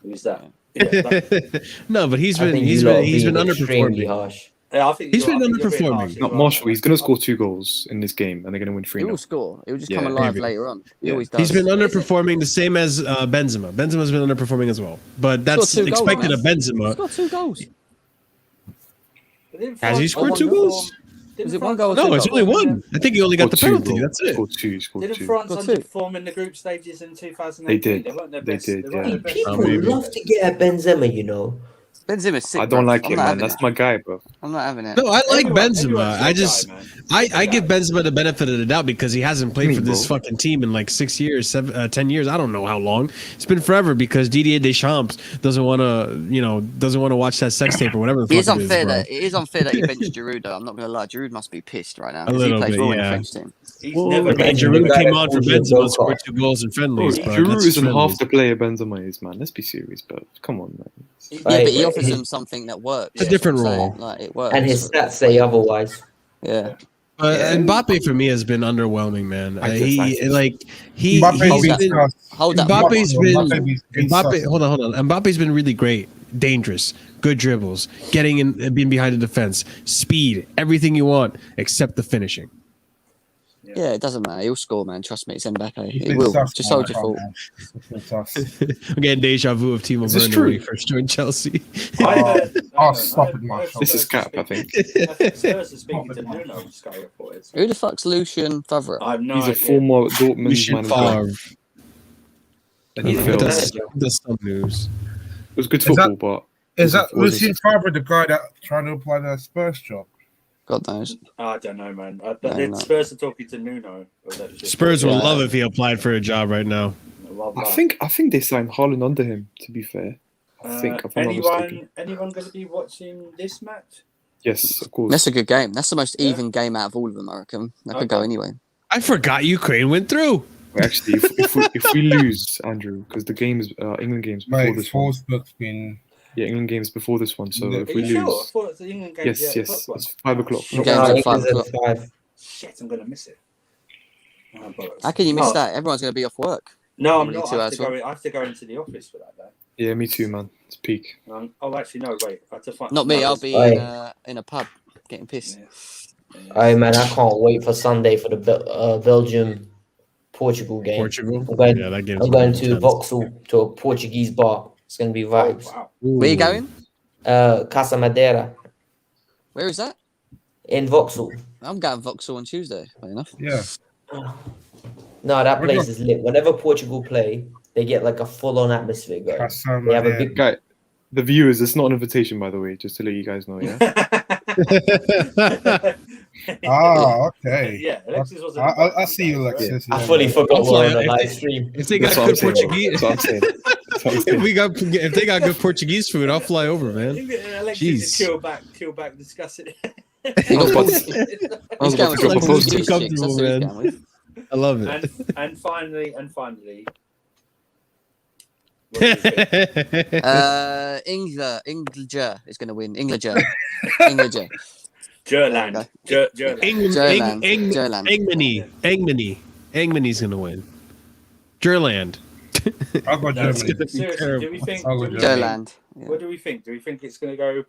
Who's that? Yeah, No, but he's I been think he's you lot been are being extremely underperforming. harsh. I think He's been you're a bit underperforming. harsh as Not well. Marshall. He's going to score 2 goals in this game, and they're going to win 3 He will 0. score. It will just Yeah, come alive maybe. later on. He Yeah. always does. He's been underperforming the same as Benzema. Benzema's been underperforming as well, but that's Scored 2 goals, expected man. of Benzema. He's got 2 goals. Has he scored 2 goals? Was it 1 goal? or No, 2 it's goals? only one. I think he only got the penalty. That's it. Scored 2. Scored Didn't 2. France Got 2. underperform in the group stages in 2018? They did. They weren't their They best. did, weren't yeah. their best. People maybe. love to get at Benzema, you know. Benzema's sick. I don't bro. like I'm him, not man. having That's it. my guy, bro. I'm not having it. No, I like Everyone's Benzema. your I just guy, man. I give Benzema the benefit of the doubt because he hasn't played for this bro. fucking team in like 6 years, 10 years. I don't know how long. It's been forever because Didier Deschamps doesn't want to watch that sex tape or whatever the It is fuck it is, unfair bro. that he benched Giroud. Though I'm not gonna lie, Giroud must be pissed right now. A 'cause he little plays bit, well in the yeah. French team. He's Well, never and been. Giroud came on for Giroud Benzema, goes scored off. 2 goals in friendlies. but Giroud that's isn't friendlies. half the player Benzema is, man. Let's be serious, but come on, man. Yeah, Right, but he but offers he- them something that works. It's a different That's what I'm role. saying. Like it works. And his stats say otherwise. Yeah. Mbappe for me has been underwhelming, man. I just- He's Mbappe's been been sus. Hold that. Mbappe's been sus. hold on. Mbappe's been really great, dangerous, good dribbles, getting in, being behind the defense, speed, everything you want except the finishing. Yeah, it doesn't matter. He'll score, man. Trust me, it's Mbappe. He's He been will. sus, Just man. hold your thought. He's been sus. I'm getting deja vu of Timo Is this Werner true? when he first joined Chelsea. Stop it, Marshall. This is cap, I think. Spurs are speaking to Nuno on Sky Reports. Who the fuck's Lucian Favre? I have no He's a idea. former Dortmund Lucien manager. Favre. And he Yeah, failed. that's, It that's some news. was good Is that- football, Is that Wasn't- Lucien Favre, the guy that trying to apply the Spurs job? God knows. I don't know, man. No. Spurs are talking to Nuno. Or that just- Spurs would Yeah. love if he applied for a job right now. Blah, but blah. I think they signed Haaland under him. To be fair, I think if I'm not mistaken. anyone going to be watching this match? Yes, of course. That's a good game. That's the most Yeah. even game out of all of them, I reckon. That could go Okay. anyway. I forgot Ukraine went through. Actually, if we lose, Andrew, because the games, England games before Like, this one. Forsberg's been. Yeah, England games before this one. So Are if Are we you sure? I lose, thought it was the England game. yes, it's 5 o'clock. Okay. No, at it 5 was at o'clock. 5. Shit, I'm going to miss it. Oh, bollocks. How can you miss No. that? Everyone's going to be off work. No, I'm Only not. 2 I hours have to go into the office for that, though. Yeah, me too, man. It's peak. Oh, actually, no, wait. I have to find. Not me. no, I'll be Aye. in a pub getting pissed. Yeah. Hey man, I can't wait for Sunday for the Belgium Portugal game. Portugal. That game's I'm going to intense. Vauxhall to a Portuguese bar. It's going to be vibes. Wow. Where you going? Casa Madeira Where is that? in Vauxhall. I'm going Vauxhall on Tuesday. Fair enough. Yeah. No, that place is lit. Whenever Portugal play, they get like a full-on atmosphere going. They have a big. Guy, the viewers, it's not an invitation, by the way, just to let you guys know. Yeah. Okay. Yeah, Alexis was. I see you, Alexis. I fully forgot Also, we're on a if live they- stream. If they got That's what good I'm saying, Portuguese, bro. That's what I'm saying. That's what I'm saying. if they got good Portuguese food, I'll fly over, man. Alexis, Jeez. chill back, discuss it. I was about He's to going drop a with post. Portuguese Too chicks, comfortable, that's who he's man. going with. I love it. and finally, what do you think? Englager is going to win. Englager. Gerland. Engmany's gonna win. Gerland. I'll go That's Germany. gonna be Seriously, terrible. do we think? I'll go do we Germany. Gerland. Yeah. What do we think? Do we think it's going to go?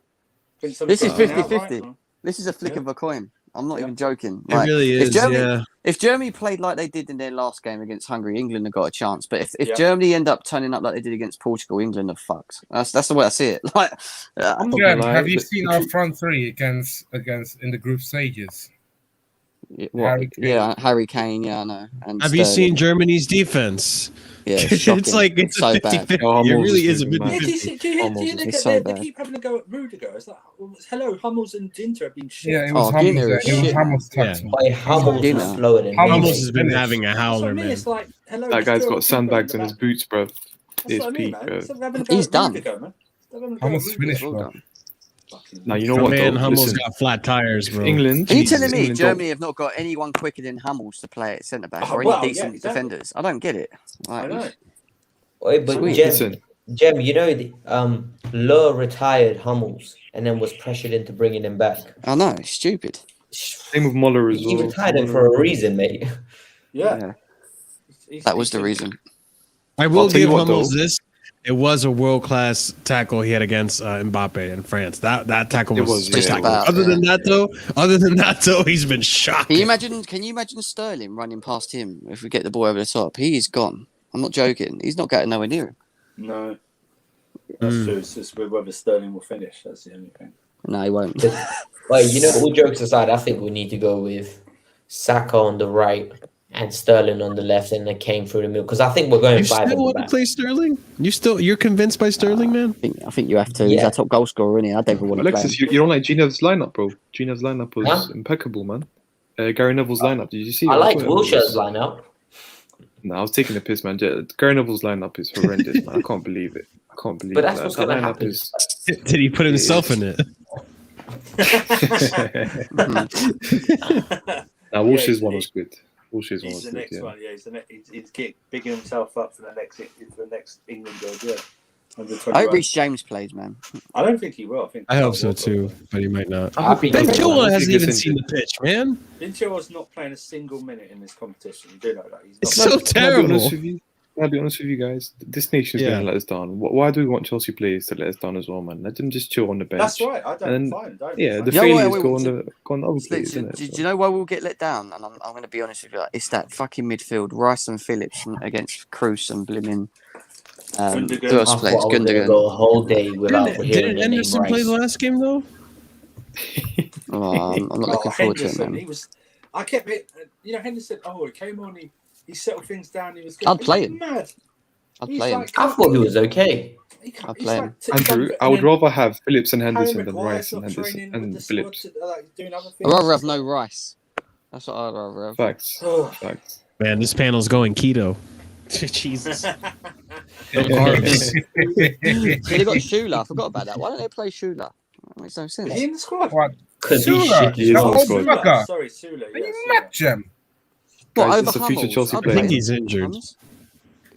This is 50-50. This is a flick of a coin. I'm not even joking. It really is. If Germany played like they did in their last game against Hungary, England have got a chance. But if Yeah. Germany end up turning up like they did against Portugal, England are fucked. That's the way I see it. Like, I'm not Jem, gonna lie, have you the- seen our front three against in the group stages? Harry Kane. Yeah, I know. And Have you Sterling. seen Germany's defense? Yeah, It's shocking. like it's so a bad. 50-50. Oh, It Hummels really is is a moving, man. 50-50. Do you Hummels hear is so they bad. keep having to go at Rudiger? It's like, hello, Hummels and Ginter have been shit. Yeah, it was Oh, Hummels. Ginter is It was shit. Hummels Yeah. touch. Boy, Hummels Dinner. is slower than Hummels Hummels me. has been finished. having a That's what I howler, mean. man. It's like, hello. That guy's still got sandbags in keeper his boots, bro. That's His what I mean, peak, man. bro. Stop having to go He's at done. Rudiger, man. Stop having to go Hummels at Rudiger. finished, Well bro. done. Now you know My what? man Though? Hummels Listen, got flat tires, bro. England. Are you Jesus, telling me England don't- Germany have not got anyone quicker than Hummels to play at centre back Oh, or any well, yeah, decent exactly. defenders? I don't get it. I Like, know. Wait, but Sweet. Jem, you know, Loh retired Hummels and then was pressured into bringing him back. I know, it's stupid. Same with Muller as He well. retired him for a reason, mate. Yeah. That was the reason. I will I'll tell you give what, Hummels though. this. It was a world-class tackle he had against Mbappe in France. That tackle It was was, yeah, Just spectacular. about, Other yeah. than that though, he's been shocking. Can you imagine Sterling running past him if we get the ball over the top? He is gone. I'm not joking. He's not getting nowhere near him. No. That's true. It's just whether Sterling will finish. That's the only thing. No, he won't. Wait, you know, all jokes aside, I think we need to go with Saka on the right and Sterling on the left, and then Kane through the middle. Because I think we're going You five still at the want to back. play Sterling? You're convinced by Sterling, man? I think you have to. He's Yeah. our top goal scorer, isn't he? I don't even want to play Alexis, him. you don't like Genev's lineup, bro. Genev's lineup was Huh? impeccable, man. Gary Neville's lineup. Did you see? I it? liked thought it was- Wilshere's lineup. No, I was taking the piss, man. Gary Neville's lineup is horrendous, man. I can't believe it. I can't believe But that's that. what's That going to lineup happen. is. Did he put himself in it? Now, Wilshere's Yeah, one was good. Wilshere's one He's was the good. next Yeah. one. Yeah, he's bigging himself up for the next England job. Yeah. Under I 21. hope Reece James plays, man. I don't think he will. I hope so too, but he might not. I think Ben he's Chilwell I hasn't think even it's seen the pitch, man. Chilwell's not playing a single minute in this competition. You do know that. He's It's not. so Can I be honest terrible. with you? Can I be honest with you guys? This nation's Yeah. going to let us down. Why do we want Chelsea players to let us down as well, man? Let them just chill on the bench. That's right. I don't. And Fine. Don't. Yeah, the Yeah, failures well, go on the other Do, players, do, innit? do you know why we'll get let down? And I'm going to be honest with you. It's that fucking midfield, Rice and Phillips against Kroos and Blimmin. Gundogan. Who I else thought I plays? was going to Gundogan. go a whole day without hearing Didn't the name Henderson play the Rice. last game though? Oh, I'm not looking forward to it, Henderson, man. he was. I kept it. You know, Henderson. Oh, he came on. He settled things down. He was good. I'd play He's him. Mad. I'd He's play him. like- I thought he was okay. He can't- I'll he's play like- him. Andrew, I would rather have Phillips and Henderson than Rice and Henderson training with and the squad Phillips. to, like, doing other I'd things. rather have no Rice. That's what I'd rather have. Facts. Oh. Facts. Man, this panel's going keto. Jesus. No carbs. They got Shula. I forgot about that. Why don't they play Shula? That makes no sense. Is he in the squad? What? Because he's Sula. He is on the squad. Fucker. Sorry, Sula. Are Yeah, you Sula. mad, Jem? What, Guys, over it's a future Hummels? Chelsea I'd player. play I think he's him. injured. Hummels?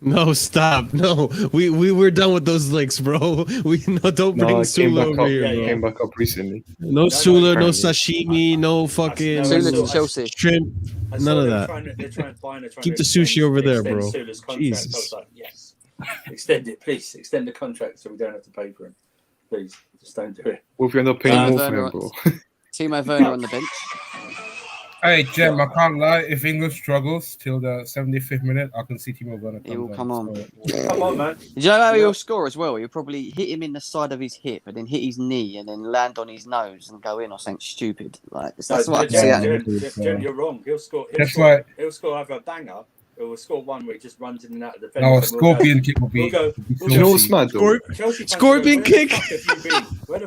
No, stop. No, we're done with those licks, bro. Don't No, bring I came Sula back over up. here, yeah, bro. Came back up recently. No Sula, no apparently. sashimi, no fucking No, Sula Sula to Chelsea. shrimp. I saw None of they're that. trying to- They're trying Keep to the sushi extend- over there, extend bro. Sula's contract. Jesus. I was like, yes. Extend it, please. Extend the contract so we don't have to pay for him. Please, just don't do it. What if we end up paying Uh, more for him, Werner- bro? Timo Werner on the bench. Hey, Jem, I can't lie. If England struggles till the 75th minute, I can see Timo Werner. He will come on. Come on, man. Do you know how he'll score as well? He'll probably hit him in the side of his hip and then hit his knee and then land on his nose and go in or something stupid. Like that's what I see. Jem, you're wrong. He'll score either a banger or he'll score one where he just runs in and out of the defense. No, a scorpion kick will be. Do you know what's mad though? Scorpion kick.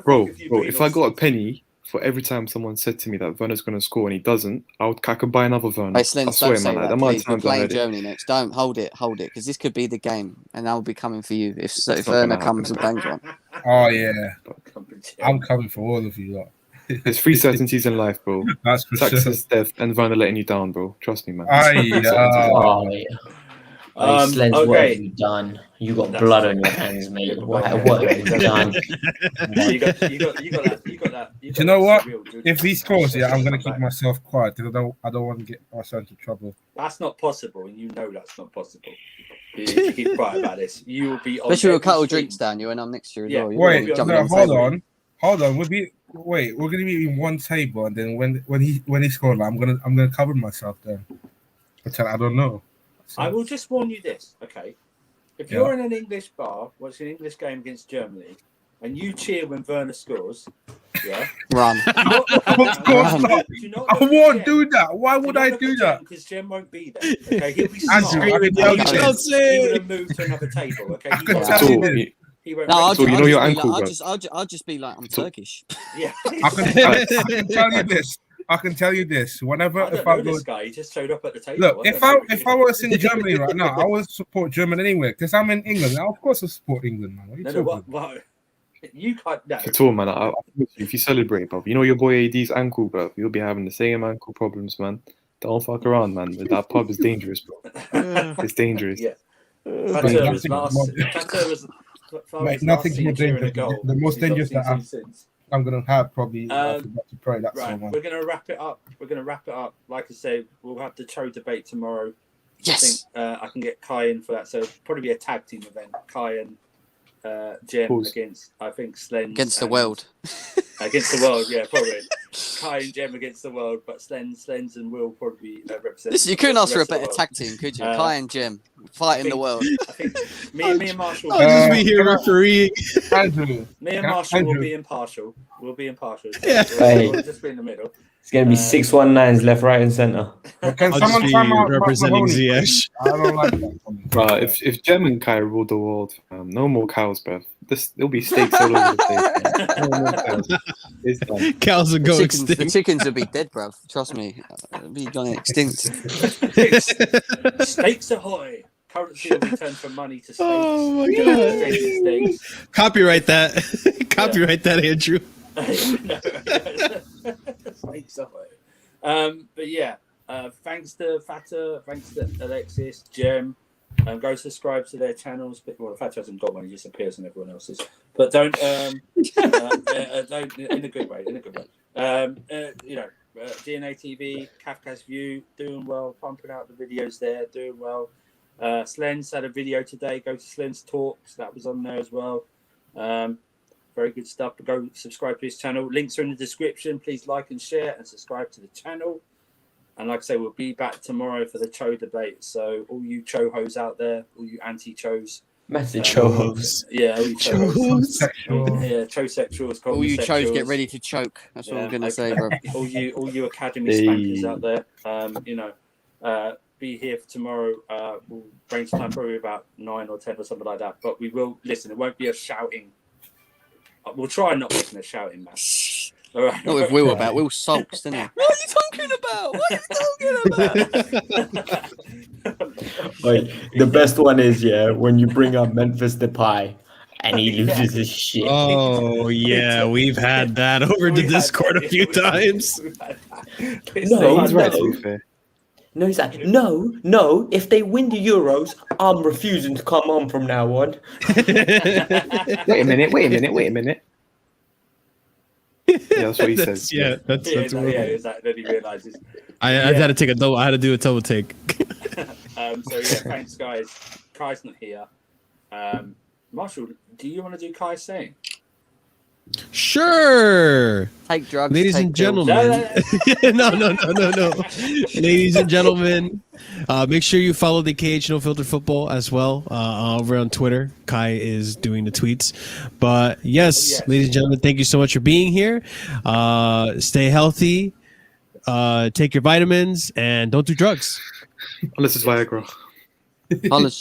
Bro, if I got a penny for every time someone said to me that Werner's going to score and he doesn't, I could buy another Werner. Hey, Slendz, don't say that, please. We're playing Germany next. Don't hold it, because this could be the game, and I'll be coming for you if Werner comes and bangs one. Oh yeah, I'm coming for all of you lot. There's 3 certainties in life, bro. That's for Success, death, and Werner letting you down, bro. Trust me, man. Slendz, okay. what have you done? You got blood on your hands, mate. What have you done? You got that. Do you know what? If he scores, I'm gonna keep myself quiet because I don't want to get myself into trouble. That's not possible, and you know that's not possible. You keep quiet about this. You will be on. Especially with a couple of drinks down you and I'm next year as well. Wait, no, hold on. We're gonna be in one table, and then when he scored, I'm gonna cover myself then. Until I don't know. So. I will just warn you this, okay? If you're in an English bar watching an English game against Germany, and you cheer when Werner scores, run. Of course not. I won't do that. Why would I do that? Because Jem won't be there. Okay, he'll be smart. Andrew, he would have moved to another table. Okay, I can tell you. I'll just be like, I'm Turkish. Yeah, I can tell you this. I can tell you this. Whenever if I this guy, he just showed up at the table. Look, if I was in Germany right now, I would support Germany anyway. Because I'm in England. Now, of course, I support England, man. What? You can't. No. At all, man. If you celebrate, bro, you know your boy AD's ankle, bro. You'll be having the same ankle problems, man. Don't fuck around, man. That pub is dangerous, bro. It's dangerous. Yeah. Nothing's more dangerous. The most dangerous that I'm gonna have probably to pray. That's right. We're gonna wrap it up. Like I say, we'll have the Cho debate tomorrow. Yes. I think I can get Kai in for that. So probably be a tag team event. Kai and Jem against, I think, Slendz. Against the world. Against the world, yeah, probably. Kai and Jem against the world, but Slendz and Will probably represent. Listen, you couldn't ask for a better tag team, could you? Kai and Jem fighting the world. I think me and Marshall. I'll just be here refereeing. Me and Marshall will be impartial. We'll be impartial. Yeah. We'll just be in the middle. It's going to be 619s left, right, and center. Can I'll someone just time be out representing Mahoney, Ziyech. I don't like that. If Jem and Kai rule the world, no more cows, bro. There'll be steaks all over the place. It's done. Cows will go The extinct. chickens will be dead, bro. Trust me. It'll be gone extinct. Steaks ahoy! Currency will be turned from money to steaks. Oh my god! Steaks. Copyright that. Copyright that, Andrew. Steaks ahoy. But yeah, thanks to Fata, thanks to Alexis, Jem. Go subscribe to their channels. Well, Fata hasn't got one; he just appears on everyone else's. But don't, don't in a good way. DNA TV, Kafka's View, doing well, pumping out the videos there, doing well. Slendz had a video today. Go to Slendz Talks. That was on there as well. Very good stuff. Go subscribe to his channel. Links are in the description. Please like and share and subscribe to the channel. And like I say, we'll be back tomorrow for the Cho debate. So all you Cho hoes out there, all you anti-Chos. Massive Cho hoes. Yeah, all you Cho hoes. Yeah, Cho sexuals. All you Chos get ready to choke. That's what I'm going to say, bro. all you academy spankers out there, be here for tomorrow. We'll range time probably about 9 or 10 or something like that. But we will listen. It won't be a shouting. We'll try not making a shouting match. All right. Not with Will about. Will sulks, didn't he? What are you talking about? Wait, the best one is when you bring up Memphis Depay and he loses his shit. Oh yeah, we've had that over the Discord a few times. No, he's right. To be fair. No, he's like, no. If they win the Euros, I'm refusing to come on from now on. Wait a minute. Yeah, that's what he says. Yeah, that's exactly. Then he realizes. I had to take a double. I had to do a double take. Thanks, guys. Kai's not here. Marshall, do you want to do Kai's saying? Sure. Take drugs, Ladies take and pills. gentlemen. No. Ladies and gentlemen, make sure you follow the KH No Filter Football as well over on Twitter. Kai is doing the tweets. But yes, ladies and gentlemen, thank you so much for being here. Stay healthy. Take your vitamins and don't do drugs. Unless it's Viagra. Unless